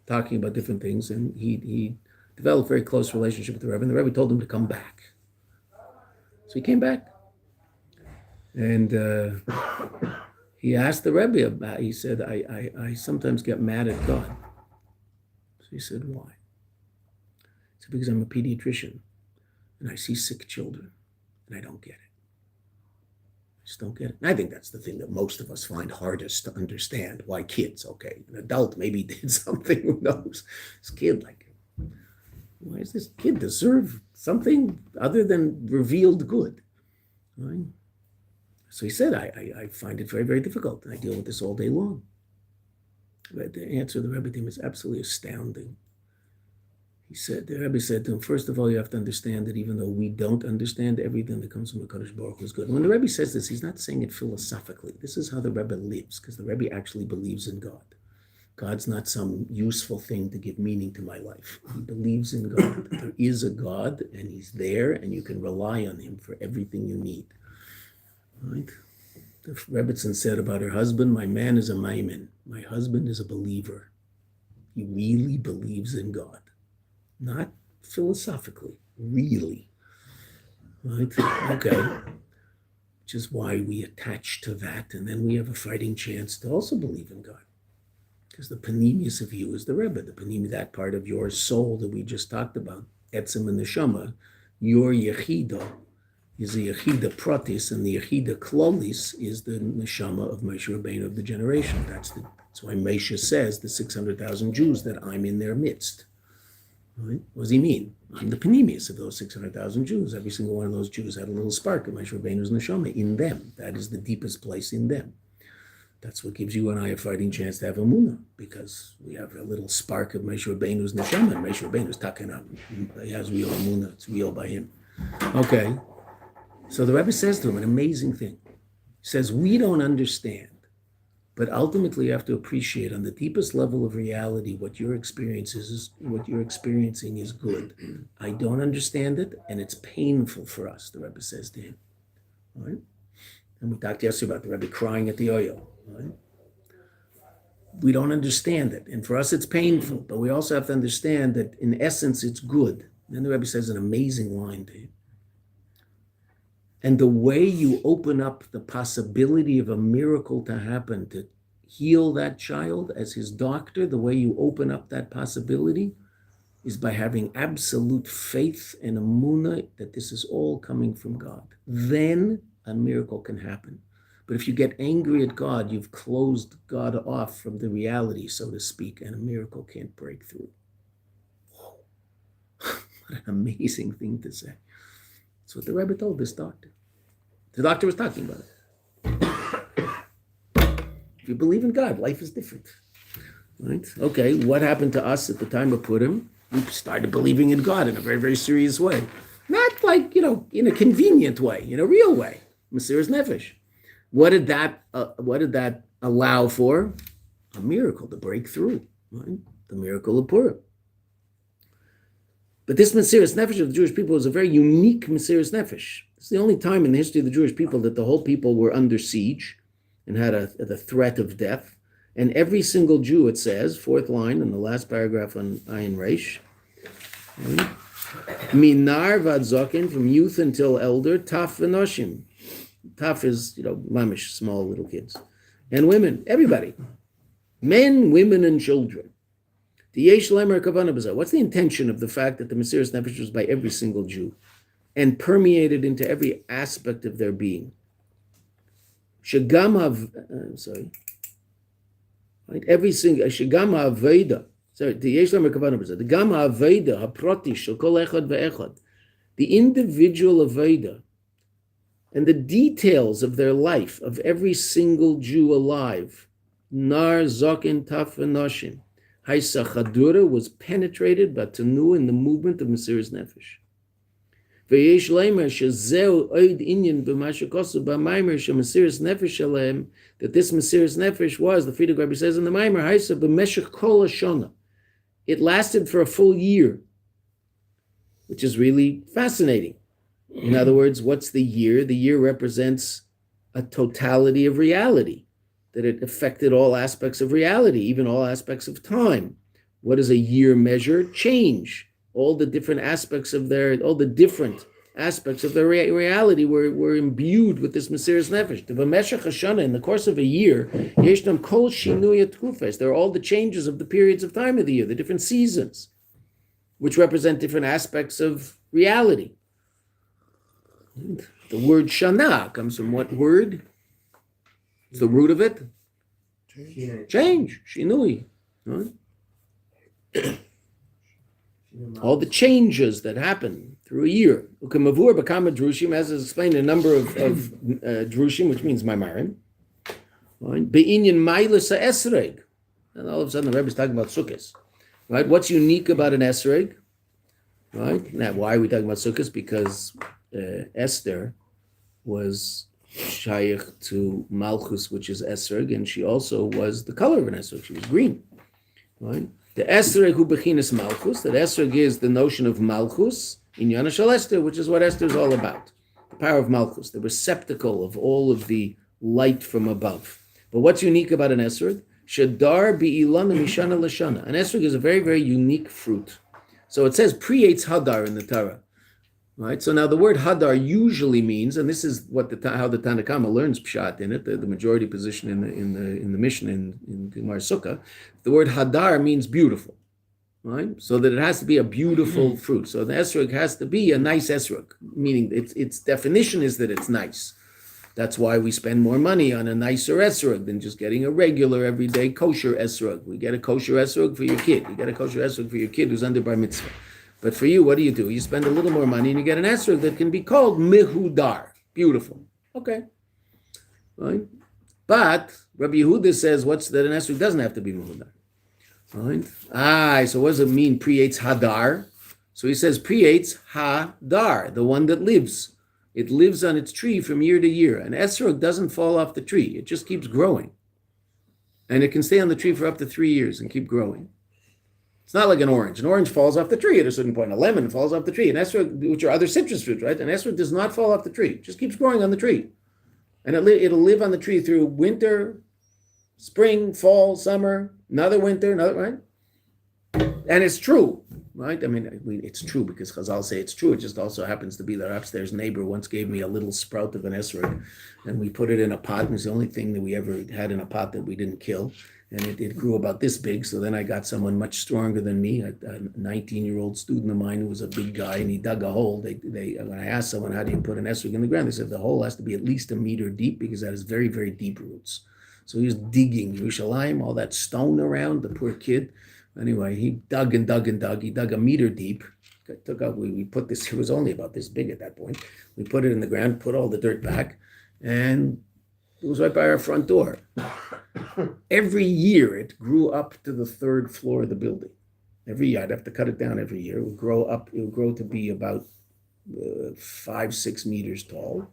talking about different things, and he developed a very close relationship with the Rebbe, and the Rebbe told him to come back. So he came back. And he asked the Rebbe about, he said, I sometimes get mad at God. So he said, why? He said, because I'm a pediatrician, and I see sick children, and I don't get it. I just don't get it. And I think that's the thing that most of us find hardest to understand. Why kids? Okay, an adult maybe did something, who knows? This kid, like, why does this kid deserve something other than revealed good? Right? So he said, I find it very, very difficult. And I deal with this all day long. But the answer of the Rebbe to him is absolutely astounding. He said, the Rebbe said to him, first of all, you have to understand that even though we don't understand everything that comes from the Kadosh Baruch Hu is good. And when the Rebbe says this, he's not saying it philosophically. This is how the Rebbe lives, because the Rebbe actually believes in God. God's not some useful thing to give meaning to my life. He believes in God. There is a God, and he's there, and you can rely on him for everything you need. Right? The Rebbetzin said about her husband, my man is a maimin. My husband is a believer. He really believes in God. Not philosophically, really. Right? Okay. Which is why we attach to that, and then we have a fighting chance to also believe in God. Because the panemius of you is the Rebbe, the panemi, that part of your soul that we just talked about, etzem and neshama, your yechida is the yechida pratis, and the yechida klolis is the neshama of Moshe Rabbeinu of the generation. That's why Moshe says the 600,000 Jews that I'm in their midst. Right? What does he mean? I'm the panemius of those 600,000 Jews. Every single one of those Jews had a little spark of Moshe Rabbeinu's neshama in them. That is the deepest place in them. That's what gives you and I a fighting chance to have emunah, because we have a little spark of Moshe Rabbeinu's neshama, and Moshe Rabbeinu's taken up. He has real emunah. It's real by him. Okay. So the Rebbe says to him an amazing thing. He says, we don't understand, but ultimately you have to appreciate on the deepest level of reality what you're experiencing is good. I don't understand it, and it's painful for us, the Rebbe says to him. All right? And we talked yesterday about the Rebbe crying at the oil. Right? We don't understand it, and for us it's painful, but we also have to understand that in essence it's good. Then the Rebbe says an amazing line to him. And the way you open up the possibility of a miracle to happen, to heal that child as his doctor, the way you open up that possibility is by having absolute faith and emunah that this is all coming from God. Then a miracle can happen. But if you get angry at God, you've closed God off from the reality, so to speak, and a miracle can't break through. Whoa. What an amazing thing to say. That's what the Rebbe told this doctor. The doctor was talking about it. If you believe in God, life is different. Right? Okay, what happened to us at the time of Purim? We started believing in God in a very, very serious way. Not like, in a convenient way, in a real way. Mesiras Nefesh. What did that allow for? A miracle to break through. Right? The miracle of Purim. But this Mesiras Nefesh of the Jewish people is a very unique Mesiras Nefesh. It's the only time in the history of the Jewish people that the whole people were under siege and had the threat of death. And every single Jew, it says, fourth line in the last paragraph on Ayin Reish, Minar vad zokin, from youth until elder, taf v'noshim. Taf is, mamish, small little kids. And women, everybody. Men, women, and children. What's the intention of the fact that the Mesiras Nefesh was by every single Jew and permeated into every aspect of their being? Right? Every single Shigama Aveda. Sorry, the Gama Aveda Haproti Shokol Echad Ve'echad. The individual Aveda and the details of their life of every single Jew alive. Nar Zokin Taf V'Noshim. Haisa Chadura was penetrated by Tanu in the movement of Mesiras Nefesh. V'yesh leimer shezeu oid inyan b'mashakosu b'maimer shemesiras nefesh aleim, that this Mesiras Nefesh was, the Frierdiker Rebbe says in the Maimer, haisa b'meshech kol hashana. It lasted for a full year, which is really fascinating. In other words, what's the year? The year represents a totality of reality, that it affected all aspects of reality, even all aspects of time. What does a year measure? Change. All the different aspects of their reality were imbued with this Mesiras Nefesh. The B'meshech Hashana, in the course of a year, Yeshnam Kol Shinui Tkufes. There are all the changes of the periods of time of the year, the different seasons, which represent different aspects of reality. The word Shana comes from what word? It's the root of it? Change. Shinui. Right? All the changes that happen through a year. Ukemavur b'kama drushim, as is explained in a number of drushim, which means maimarim. Be'inyan mailas esreg. And all of a sudden the Rebbe is talking about sukkahs. Right? What's unique about an esreg? Right? Now, why are we talking about sukkahs? Because Esther was shaykh to Malchus, which is esreg, and she also was the color of an esreg. She was green. Right? The esreg hu bechinas Malchus, that esreg is the notion of Malchus, in Yana Shal Esther, which is what Esther is all about. The power of Malchus, the receptacle of all of the light from above. But what's unique about an esreg? Shadar bi'ilan mishana l'shana. An esreg is a very, very unique fruit. So it says pre-eitz hadar in the Torah. Right? So now the word hadar usually means, and this is what how the Tanna Kama learns pshat in it, the majority position in the Mishnah in Gemara Sukkah. The word hadar means beautiful, right? So that it has to be a beautiful fruit. So the esrog has to be a nice esrog, meaning its definition is that it's nice. That's why we spend more money on a nicer esrog than just getting a regular everyday kosher esrog. We get a kosher esrog for your kid. You get a kosher esrog for your kid who's under bar mitzvah. But for you, what do? You spend a little more money and you get an esrog that can be called mehudar, beautiful. Okay, right? But Rabbi Yehuda says that an esrog doesn't have to be mehudar. Right? So what does it mean, pre-eitz hadar? So he says pre-eitz hadar, the one that lives. It lives on its tree from year to year. An esrog doesn't fall off the tree. It just keeps growing. And it can stay on the tree for up to 3 years and keep growing. It's not like an orange. An orange falls off the tree at a certain point. A lemon falls off the tree. An esrog, which are other citrus fruits, right? An esrog does not fall off the tree. It just keeps growing on the tree. And it'll live on the tree through winter, spring, fall, summer, another winter, right? And it's true, right? I mean, it's true because Chazal say it's true. It just also happens to be that our upstairs neighbor once gave me a little sprout of an esrog, and we put it in a pot. And it's the only thing that we ever had in a pot that we didn't kill. And it grew about this big. So then I got someone much stronger than me, a 19-year-old student of mine who was a big guy, and he dug a hole. When I asked someone, how do you put an esrog in the ground? They said the hole has to be at least 1 meter deep because that has very, very deep roots. So he was digging Yerushalayim, all that stone around, the poor kid. Anyway, he dug and dug and dug. He dug 1 meter deep. We put this, it was only about this big at that point. We put it in the ground, put all the dirt back, and it was right by our front door. every year it grew up to the third floor of the building. Every year, I'd have to cut it down every year. It would grow up, it would grow to be about 5-6 meters tall.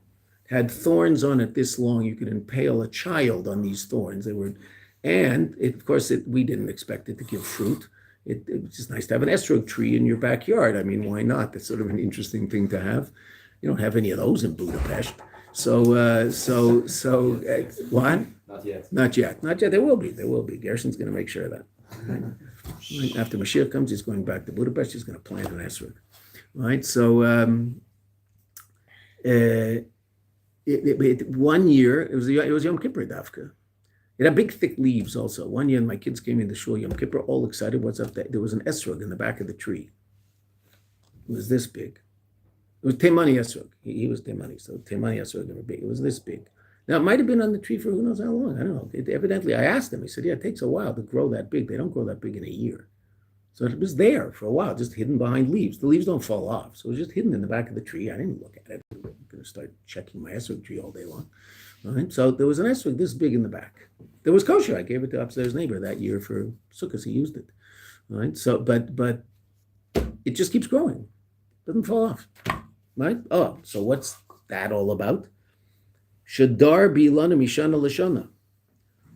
It had thorns on it this long. You could impale a child on these thorns. We didn't expect it to give fruit. It was just nice to have an esrog tree in your backyard. I mean, why not? That's sort of an interesting thing to have. You don't have any of those in Budapest. What? Not yet. Not yet. There will be. Gerson's going to make sure of that. Right? After Mashiach comes, he's going back to Budapest. He's going to plant an esrog. Right? So 1 year, it was Yom Kippur Dafka. It had big, thick leaves also. 1 year, my kids came into shul Yom Kippur, all excited. What's up there? There was an esrog in the back of the tree. It was this big. It was Temani esrog. He was Temani, so Temani esrog were big. It was this big. Now, it might have been on the tree for who knows how long. I don't know. Evidently, I asked him. He said, yeah, it takes a while to grow that big. They don't grow that big in a year. So it was there for a while, just hidden behind leaves. The leaves don't fall off. So it was just hidden in the back of the tree. I didn't look at it. I'm going to start checking my esrog tree all day long. All right? So there was an esrog this big in the back. There was kosher. I gave it to upstairs neighbor that year for Sukkot. He used it. All right? So, but it just keeps growing. Doesn't fall off. Right? Oh, so what's that all about? Shadar bilana mishana lashana.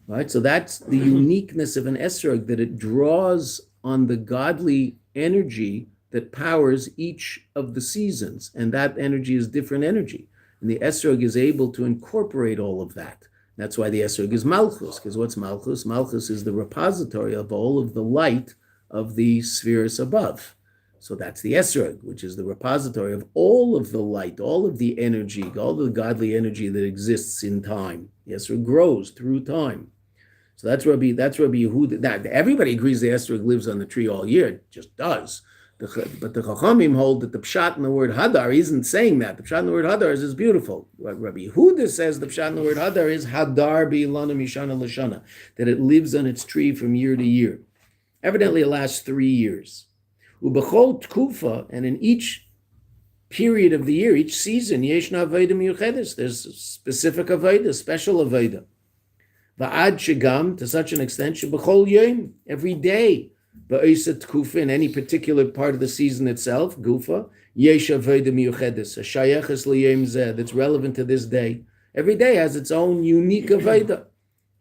Right? So that's the uniqueness of an esrog, that it draws on the godly energy that powers each of the seasons. And that energy is different energy. And the esrog is able to incorporate all of that. That's why the esrog is malchus, because what's malchus? Malchus is the repository of all of the light of the spheres above. So that's the esrog, which is the repository of all of the light, all of the energy, all the godly energy that exists in time. The esrog grows through time. So that's Rabbi Yehuda. That everybody agrees the esrog lives on the tree all year. It just does. But the Chachamim hold that the pshat in the word hadar isn't saying that. The pshat in the word hadar is beautiful. What Rabbi Yehuda says, the pshat in the word hadar is hadar bi'ilana mishana l'shana, that it lives on its tree from year to year. Evidently, it lasts 3 years. Ubechol tkufa, and in each period of the year, each season, yeshna aveda miyuchedes. There's a specific aveda, special aveda. Va'ad shegam, to such an extent, shebechol yom, every day. Ba'isa tkufa, in any particular part of the season itself, gufa, yesh aveda miyuchedes, a shayeches liyom zeh, that's relevant to this day. Every day has its own unique aveda.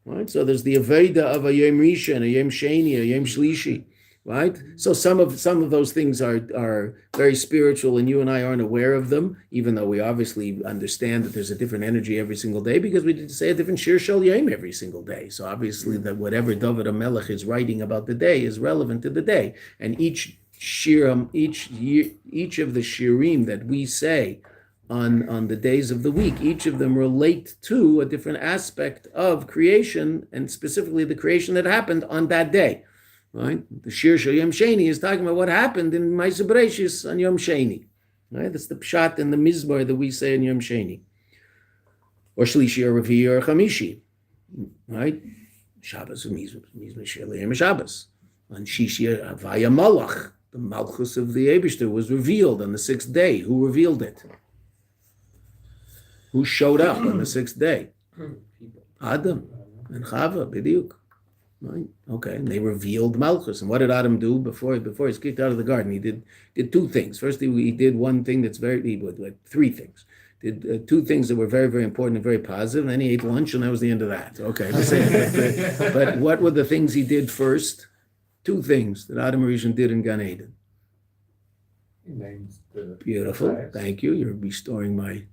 Right? So there's the aveda of a yom rishon, a yom sheni, a yom shlishi. Right? So some of those things are very spiritual, and you and I aren't aware of them, even though we obviously understand that there's a different energy every single day, because we did say a different shir shel yom every single day. So obviously that whatever David HaMelech is writing about the day is relevant to the day. And each of the shirim that we say on the days of the week, each of them relate to a different aspect of creation, and specifically the creation that happened on that day. Right? The shiur shel Yom Sheni is talking about what happened in Ma'aseh Bereishis on Yom Sheni. Right? That's the pshat and the mizbar that we say in Yom Sheni. Or Shlishi or Revi'i or Chamishi. Right? Shabbos or Mizmah Shel Yom Shabbos. On Shishi Havaya Malach, the Malchus of the Eibishter was revealed on the 6th day. Who revealed it? Who showed up on the 6th day? Adam and Chava, B'diuk. Right? Okay, and they revealed Malchus. And what did Adam do before he was kicked out of the garden? He did 2 things. First, he did one thing that's he did 3 things. Did 2 things that were very, very important and very positive. And then he ate lunch, and that was the end of that. Okay, but what were the things he did first? 2 things that Adam Rishon did in Gan Eden. Beautiful. Tribes. Thank you. You're restoring my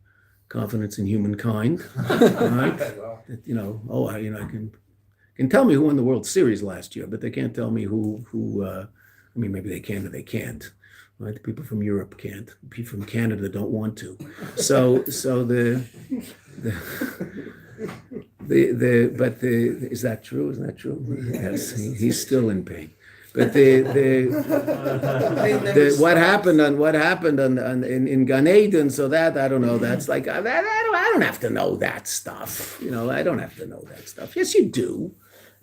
confidence in humankind. Right? I can tell me who won the World Series last year, but they can't tell me who maybe they can or they can't. Right? The people from Europe can't. The people from Canada don't want to. So is that true? Is that true? Yes, he's still in pain. But what happened in Gan Eden? So that I don't know. That's like I don't have to know that stuff. I don't have to know that stuff. Yes, you do.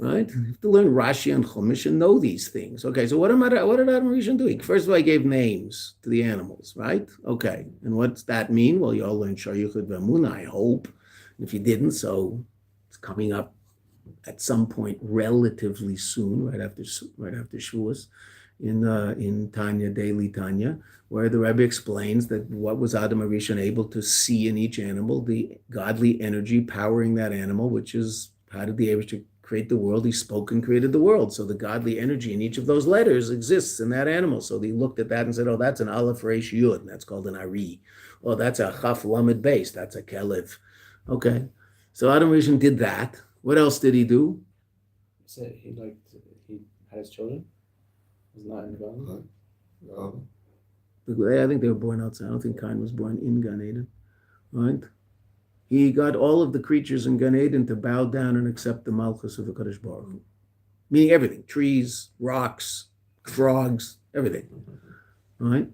Right? You have to learn Rashi and Chumash and know these things. Okay, so what did Adam Rishon do? First of all, he gave names to the animals, right? Okay, and what's that mean? Well, you all learned Shar Yuchad V'Amunah, I hope. And if you didn't, so it's coming up at some point relatively soon, right after Shavuos, in Tanya, Daily Tanya, where the Rebbe explains that what was Adam HaRishon able to see in each animal, the godly energy powering that animal, which is how did the Eibishter create the world? He spoke and created the world. So the godly energy in each of those letters exists in that animal. So he looked at that and said, oh, that's an Aleph Resh Yud, and that's called an Ari. Oh, that's a Chaf Lamed Beis, that's a Kelev. Okay, so Adam HaRishon did that. What else did he do? So he had his children? Was not in the garden? I think they were born outside. I don't think Cain was born in Gan Eden. Right? He got all of the creatures in Gan Eden to bow down and accept the Malchus of HaKadosh Baruch Hu. Meaning everything. Trees, rocks, frogs, everything. Right?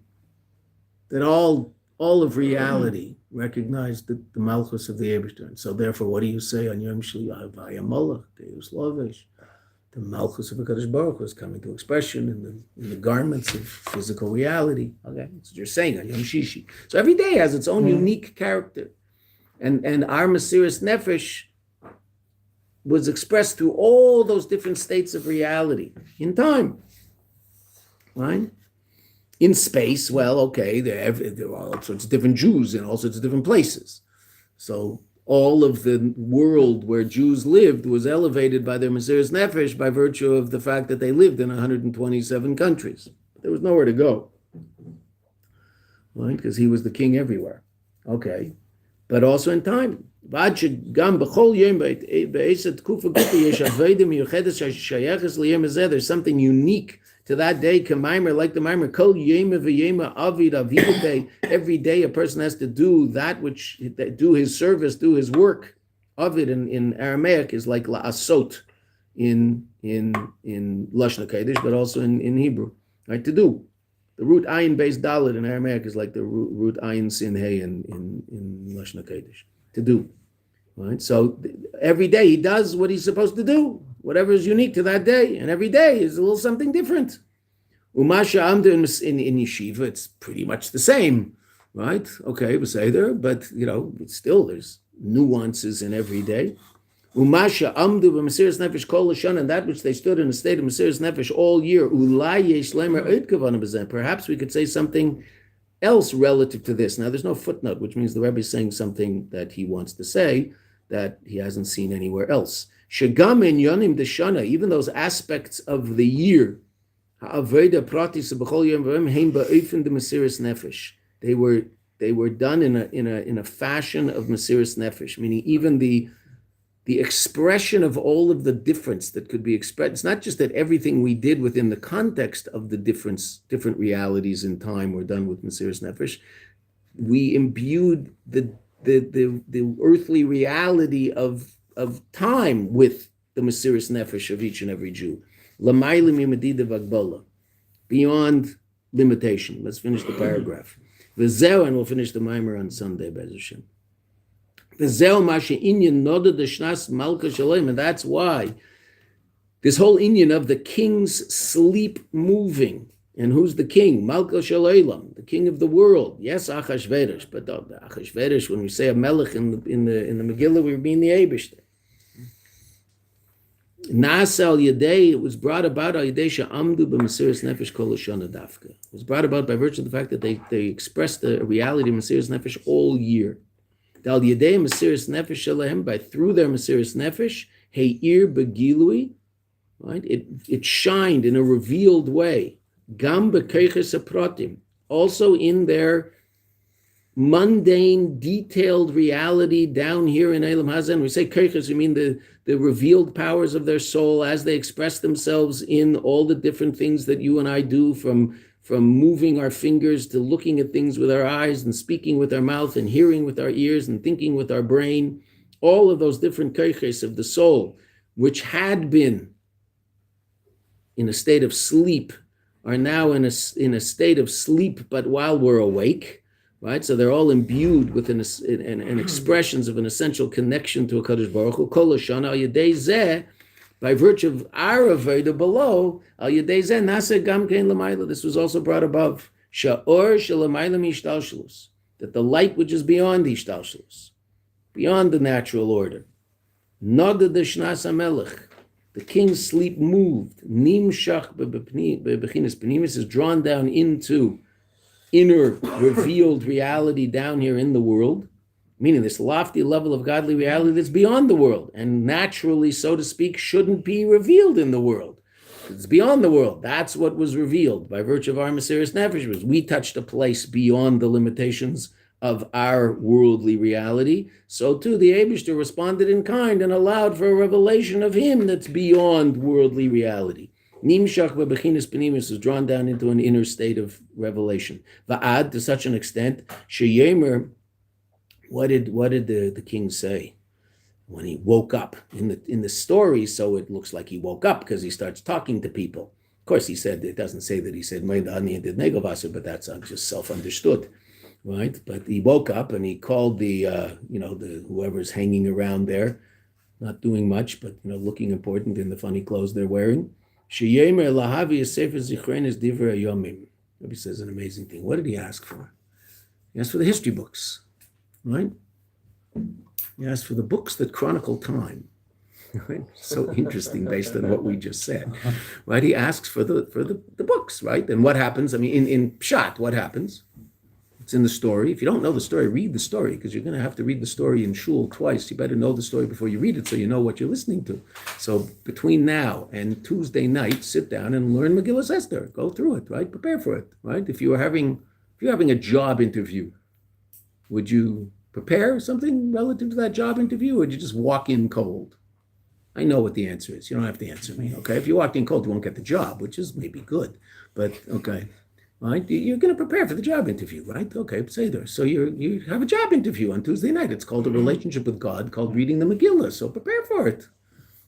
That all of reality recognized the Malchus of the Eibishter. And so therefore, what do you say on Yom Shli Havaya Molech, Deus Lovesh? The Malchus of HaKadosh Baruch Hu is coming to expression in the garments of physical reality. Okay, that's what you're saying on Yom Shishi. So every day has its own unique character. And our Mesiras Nefesh was expressed through all those different states of reality in time. Right? In space, well, okay, there are all sorts of different Jews in all sorts of different places. So all of the world where Jews lived was elevated by their Mesiras Nefesh by virtue of the fact that they lived in 127 countries. There was nowhere to go, right? Because he was the king everywhere. Okay, but also in time. There's something unique to that day, like the Maimer, every day a person has to do that which, do his service, do his work. Avid in Aramaic is like la'asot in Lashon HaKodesh, but also in Hebrew, right? To do. The root ayin beis dalet in Aramaic is like the root ayin sin hey in Lashon HaKodesh. To do, right? So every day he does what he's supposed to do. Whatever is unique to that day, and every day is a little something different. Umasha Amda in yeshiva, it's pretty much the same, right? Okay, we say there, but still there's nuances in every day. Umasha Amdu b'Mesiras Nefesh kol Lashon, and that which they stood in a state of Mesiras Nefesh all year. Ulai yesh lemer oid kavana b'zeh. Perhaps we could say something else relative to this. Now, there's no footnote, which means the Rebbe is saying something that he wants to say that he hasn't seen anywhere else. Shagam in Yonim Deshana, even those aspects of the year, Ha'aveda Pratis B'chol Yom V'Yom Heim Ba'ofen de Mesiras Nefesh. They were done in a fashion of Mesiras Nefesh, meaning even the expression of all of the difference that could be expressed. It's not just that everything we did within the context of the different realities in time were done with Mesiras Nefesh. We imbued the earthly reality of time with the Mesiras Nefesh of each and every Jew. L'mayla mi'medida v'agbola, beyond limitation. Let's finish the paragraph. V'zeu, and we'll finish the mimer on Sunday, Be'ez Hashem. V'zeu ma she'inyan noda d'shnas malka shalom, and that's why this whole inyan of the king's sleep moving. And who's the king? Malka Shalom, the king of the world. Yes, Achashverosh, but the Achashverosh, when we say a melech in the Megillah, we mean the Eibishter. Nasa al Yadei, it was brought about al Yadei she'amdu b'Mesiras Nefesh kol Shana Dafka. It was brought about by virtue of the fact that they expressed the reality of Mesiras Nefesh all year. Al Yadei Mesiras Nefesh Shalahem, by through their Mesiras Nefesh, He'ir begilui, right? It shined in a revealed way. Gam b'keiches hapratim, also in their mundane, detailed reality down here in Elam Hazen. We say keiches, we mean the revealed powers of their soul as they express themselves in all the different things that you and I do, from moving our fingers to looking at things with our eyes and speaking with our mouth and hearing with our ears and thinking with our brain. All of those different keiches of the soul, which had been in a state of sleep, are now in a state of sleep, but while we're awake, right? So they're all imbued with an expressions of an essential connection to a Kadosh Baruch Hu. Kol Shana al Yedei Zeh, by virtue of our Aveda below, al Yedei Zeh Nasa Gam Kein L'mayla. This was also brought above. Sha'or Shalamayla Mishtalshalus, that the light which is beyond the Ishtalshalus, beyond the natural order, Nada de shnas hamelech. The king's sleep moved. Nimshach bebechinas penimis is drawn down into inner revealed reality down here in the world, meaning this lofty level of godly reality that's beyond the world and naturally, so to speak, shouldn't be revealed in the world. It's beyond the world. That's what was revealed by virtue of our Mesiris Nefesh. We touched a place beyond the limitations of our worldly reality. So too, the Eibishter responded in kind and allowed for a revelation of him that's beyond worldly reality. Nimshach bebechinas penimis is drawn down into an inner state of revelation. Va'ad, to such an extent, sheyemer, what did the king say when he woke up in the story? So it looks like he woke up because he starts talking to people. Of course, he said, it doesn't say that he said but that's just self-understood, right? But he woke up and he called the whoever's hanging around there, not doing much, but looking important in the funny clothes they're wearing. Sheyemer lahavi sefer zichrenes divrei hayomim. Rabbi says an amazing thing. What did he ask for? He asked for the history books, right? He asked for the books that chronicle time. Right? So interesting based on what we just said, right? He asks for the books, right? And what happens? I mean, in Pshat, what happens? It's in the story. If you don't know the story, read the story, because you're going to have to read the story in shul twice. You better know the story before you read it so you know what you're listening to. So between now and Tuesday night, sit down and learn Megillas Esther. Go through it, right? Prepare for it, right? If you're having a job interview, would you prepare something relative to that job interview, or would you just walk in cold? I know what the answer is. You don't have to answer me, okay? If you walked in cold, you won't get the job, which is maybe good, but okay. Right? You're going to prepare for the job interview, right? Okay, say there. So you have a job interview on Tuesday night. It's called a relationship with God, called reading the Megillah. So prepare for it.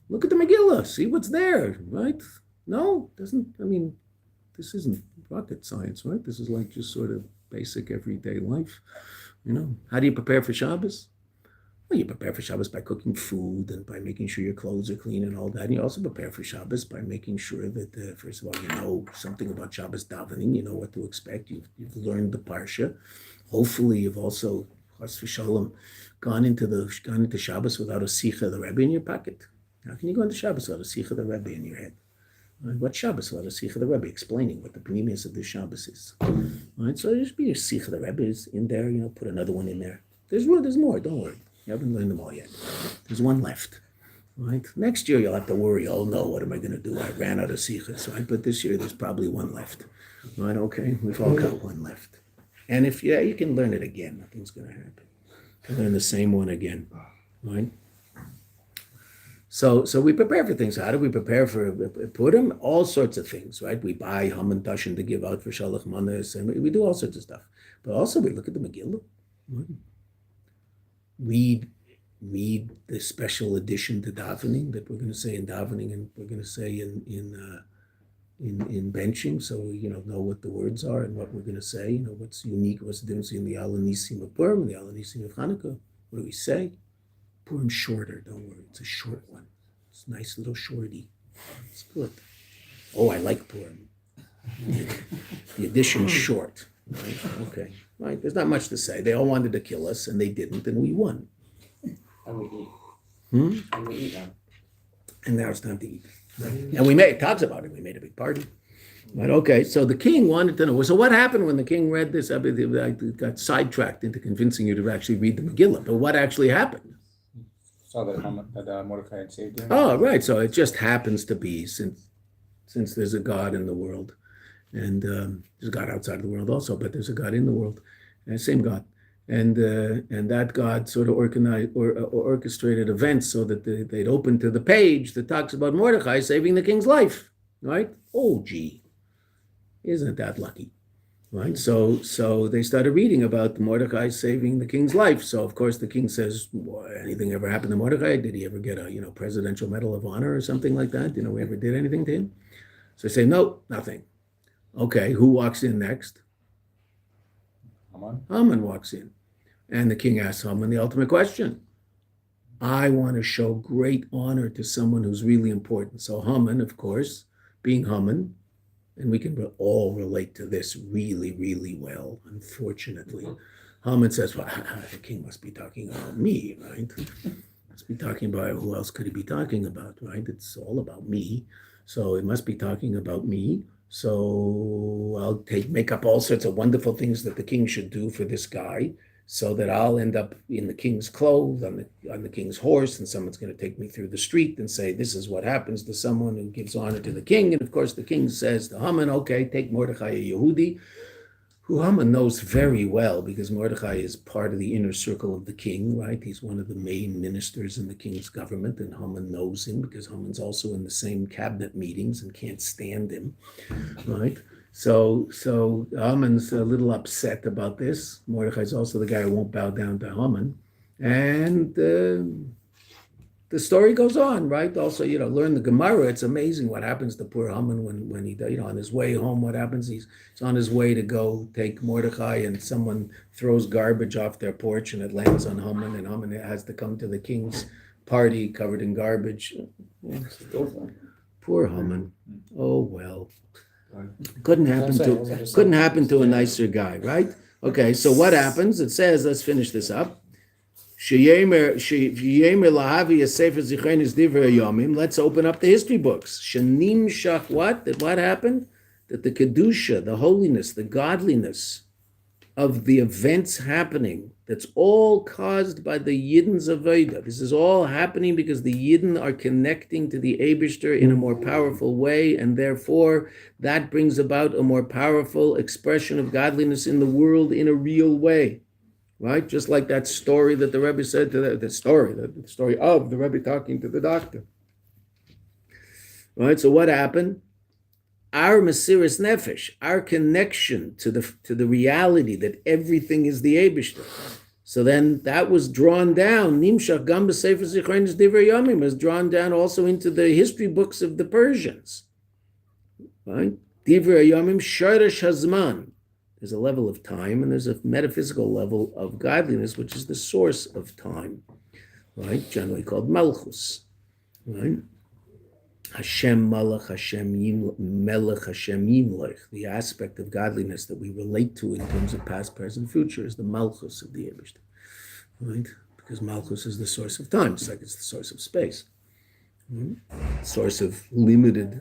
Look at the Megillah. See what's there, right? No, this isn't rocket science, right? This is like just sort of basic everyday life. How do you prepare for Shabbos? Well, you prepare for Shabbos by cooking food and by making sure your clothes are clean and all that. And you also prepare for Shabbos by making sure that, first of all, you know something about Shabbos davening. You know what to expect. You've learned the parsha. Hopefully, you've also, chas v'shalom, gone into Shabbos without a sicha of the Rebbe in your pocket. How can you go into Shabbos without a sicha of the Rebbe in your head? What Shabbos without a sicha of the Rebbe explaining what the pnimius of this Shabbos is? Right, so there should be a sicha of the Rebbe is in there. Put another one in there. There's more. Don't worry. You haven't learned them all yet. There's one left, right? Next year you'll have to worry. Oh no, what am I going to do? I ran out of sichas, right? But this year there's probably one left, right? Okay, we've all got one left. And if you can learn it again. Nothing's going to happen. You can learn the same one again, right? So we prepare for things. How do we prepare for Purim? All sorts of things, right? We buy Haman Tashin to give out for Shalach Manas, and we do all sorts of stuff. But also we look at the Megillah. Right? Read the special edition to davening that we're going to say in davening and we're going to say in benching, so we know what the words are and what we're going to say. What's unique, what's the difference in the Alanisim of Purim and the Alanisim of Hanukkah. What do we say? Purim's shorter. Don't worry, it's a short one. It's a nice little shorty. It's good. Oh, I like Purim. The edition's short. Right? Okay. Right. There's not much to say. They all wanted to kill us, and they didn't, and we won. And we eat. And we eat now. And now it's time to eat. Right? And it talks about it. We made a big party. Right. Okay. So the king wanted to know. So what happened when the king read this? I got sidetracked into convincing you to actually read the Megillah. But what actually happened? Saw that Mordecai had saved him. Oh, right. So it just happens to be since there's a God in the world. And there's a God outside of the world also, but there's a God in the world, same God, and that God sort of organized or orchestrated events so that they'd open to the page that talks about Mordecai saving the king's life, right? Oh, gee, isn't that lucky, right? So they started reading about Mordecai saving the king's life. So of course the king says, anything ever happened to Mordecai? Did he ever get a Presidential Medal of Honor or something like that? We ever did anything to him? So they say, no, nothing. Okay, who walks in next? Haman walks in. And the king asks Haman the ultimate question. I want to show great honor to someone who's really important. So Haman, of course, being Haman, and we can all relate to this really, really well, unfortunately. Haman says, well, the king must be talking about me, right? Must be talking about, who else could he be talking about, right? It's all about me. So it must be talking about me. So I'll make up all sorts of wonderful things that the king should do for this guy, so that I'll end up in the king's clothes, on the king's horse, and someone's going to take me through the street and say, this is what happens to someone who gives honor to the king. And of course, the king says to Haman, okay, take Mordechai, a Yehudi, who Haman knows very well, because Mordechai is part of the inner circle of the king, right? He's one of the main ministers in the king's government, and Haman knows him because Haman's also in the same cabinet meetings and can't stand him, right? So Haman's a little upset about this. Mordechai's also the guy who won't bow down to Haman. And the story goes on, right? Also, learn the Gemara. It's amazing what happens to poor Haman when he, on his way home, what happens? He's on his way to go take Mordechai, and someone throws garbage off their porch, and it lands on Haman, and Haman has to come to the king's party covered in garbage. Poor Haman. Oh, well. Couldn't happen to a nicer guy, right? Okay, so what happens? It says, let's finish this up. Let's open up the history books. Shanim shach, what? That what happened? That the kedusha, the holiness, the godliness of the events happening, that's all caused by the Yidden's Avodah. This is all happening because the Yidden are connecting to the Eibishter in a more powerful way, and therefore that brings about a more powerful expression of godliness in the world in a real way. Right? Just like that story that the Rebbe said to the story of the Rebbe talking to the doctor. Right? So what happened? Our Mesiras Nefesh, our connection to the reality that everything is the Eibishter. So then that was drawn down. Nimshach Gam B'Sefer Zichronos Divrei Yomim was drawn down also into the history books of the Persians. Right? Divrei Yomim Shoresh Hazman. There's a level of time, and there's a metaphysical level of godliness, which is the source of time, right? Generally called Malchus, right? Hashem Malach, Hashem Melech, Hashem Yimlech. The aspect of godliness that we relate to in terms of past, present, future is the Malchus of the Eibishter, right? Because Malchus is the source of time. It's like it's the source of space, right? Source of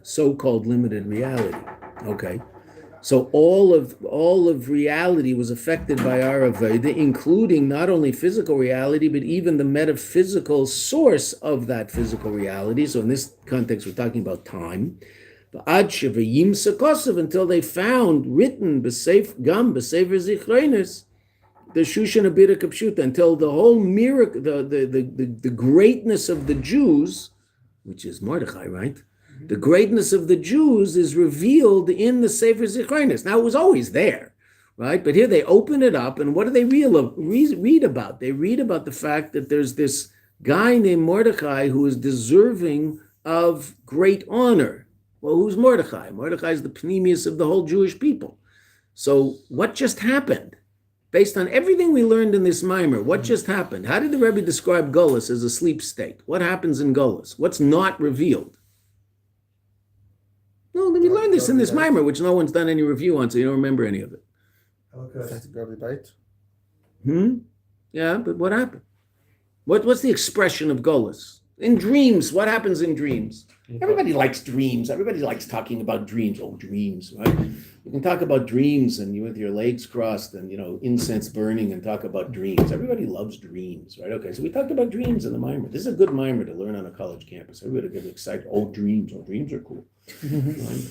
so-called limited reality. Okay. So all of reality was affected by our Avodah, including not only physical reality, but even the metaphysical source of that physical reality. So in this context, we're talking about time. Until they found written Gam B'Sefer Zichronos, the Shushan Abira Kapshuta, until the whole miracle, the greatness of the Jews, which is Mordechai, right? The greatness of the Jews is revealed in the Sefer Zichronos. Now, it was always there, right? But here they open it up, and what do they read about? They read about the fact that there's this guy named Mordechai who is deserving of great honor. Well, who's Mordechai? Mordechai is the Pneumius of the whole Jewish people. So what just happened? Based on everything we learned in this mimer, what just happened? How did the Rebbe describe Golus as a sleep state? What happens in Golus? What's not revealed? No, we learned this in this mimer, which no one's done any review on, so you don't remember any of it. Yeah, but what happened? What's the expression of Golus? In dreams, what happens in dreams? Everybody likes dreams. Everybody likes talking about dreams. Oh, dreams, right? You can talk about dreams and you with your legs crossed and, incense burning and talk about dreams. Everybody loves dreams, right? Okay, so we talked about dreams in the mimer. This is a good mimer to learn on a college campus. Everybody get excited. Oh, dreams are cool. Right?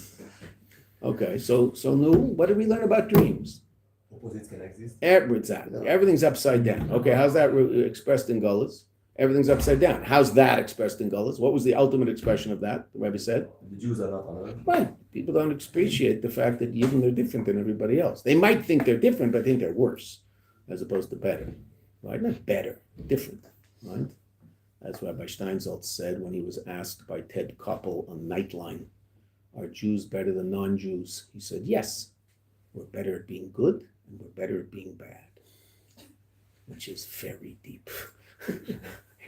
Okay, so no, what did we learn about dreams? Opposites can exist. Exactly. Everything's upside down. Okay, how's that expressed in Golus? Everything's upside down. How's that expressed in Golus? What was the ultimate expression of that? The Rebbe said? The Jews are not on earth. Right. People don't appreciate the fact that even they're different than everybody else. They might think they're different, but think they're worse as opposed to better. Right? Not better, different. Right? That's what Rabbi Steinsaltz said when he was asked by Ted Koppel on Nightline, are Jews better than non-Jews? He said, yes. We're better at being good and we're better at being bad. Which is very deep.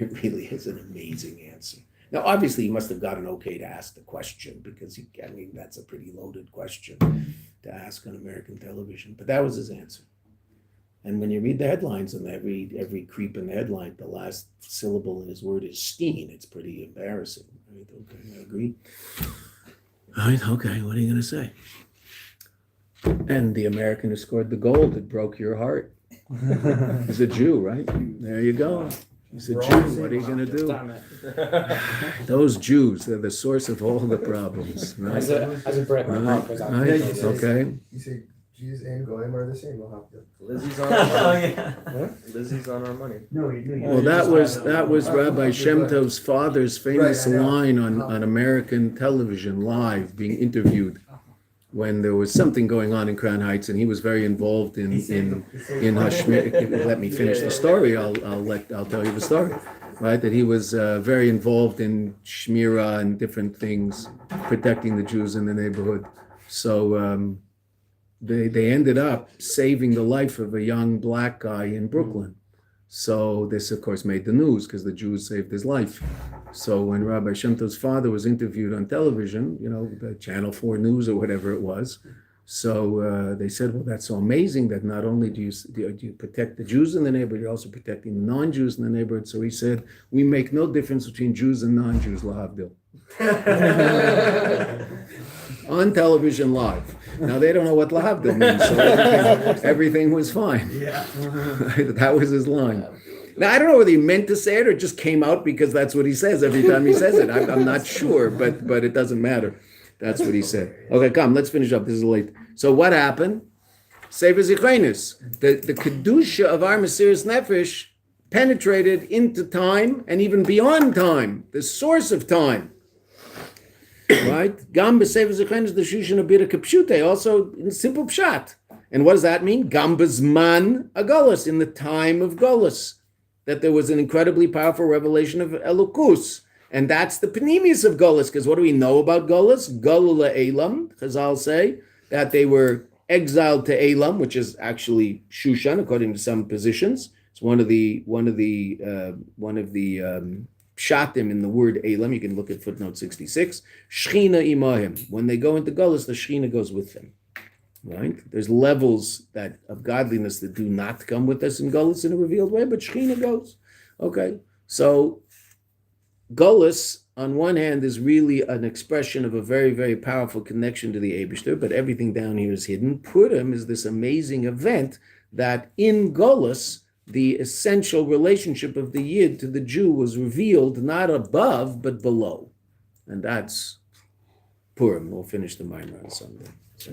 It really is an amazing answer. Now, obviously, he must have gotten okay to ask the question because, that's a pretty loaded question to ask on American television. But that was his answer. And when you read the headlines and every creep in the headline, the last syllable in his word is steen. It's pretty embarrassing. Right? Okay, I agree. All right, okay, what are you going to say? And the American who scored the goal that broke your heart. He's a Jew, right? There you go. He's a Jew. What are you going to do? Those Jews, they're the source of all the problems. Right? As a break, my heart goes out. Right? Okay. You say Jews and Goyim are the same. We'll have to. Lizzie's on our money. Lizzie's on our money. Well, that was Rabbi Shem Tov's father's famous line on American television live, being interviewed when there was something going on in Crown Heights, and he was very involved in Hashmir. Let me finish the story. I'll tell you the story. Right, that he was very involved in Shmira and different things, protecting the Jews in the neighborhood. So they ended up saving the life of a young black guy in Brooklyn. So this, of course, made the news because the Jews saved his life. So when Rabbi Shem Tov's father was interviewed on television, the Channel 4 News or whatever it was, so they said, well, that's so amazing that not only do you protect the Jews in the neighborhood, you're also protecting the non-Jews in the neighborhood. So he said, we make no difference between Jews and non-Jews, lahavdil. On television live. Now they don't know what lahavdil means, so everything was fine. Yeah. That was his line. Now I don't know whether he meant to say it or just came out because that's what he says every time he says it. I'm not sure, but it doesn't matter. That's what he said. Okay, come, let's finish up. This is late. So what happened? Sefer Zichronos. The Kedusha of our Mesiras Nefesh penetrated into time and even beyond time, the source of time. Right? Gam b'Sefer Zichronos the Shushan Abira Kapshute, also in simple pshat. And what does that mean? Gam b'Zman Agolus, in the time of Golus, that there was an incredibly powerful revelation of Elokus. And that's the panemius of Golus, because what do we know about Golus? Golula Elam, Chazal say, that they were exiled to Elam, which is actually Shushan, according to some positions. It's one of the pshatim in the word Elam. You can look at footnote 66. Shechina imahim. When they go into Golus, the Shechina goes with them. Right? There's levels of godliness that do not come with us in Golus in a revealed way, but Shechina goes. Okay, so Golus, on one hand, is really an expression of a very, very powerful connection to the Eibishter, but everything down here is hidden. Purim is this amazing event that in Golus, the essential relationship of the Yid to the Jew was revealed not above, but below. And that's Purim. We'll finish the Mayanot on Sunday. So,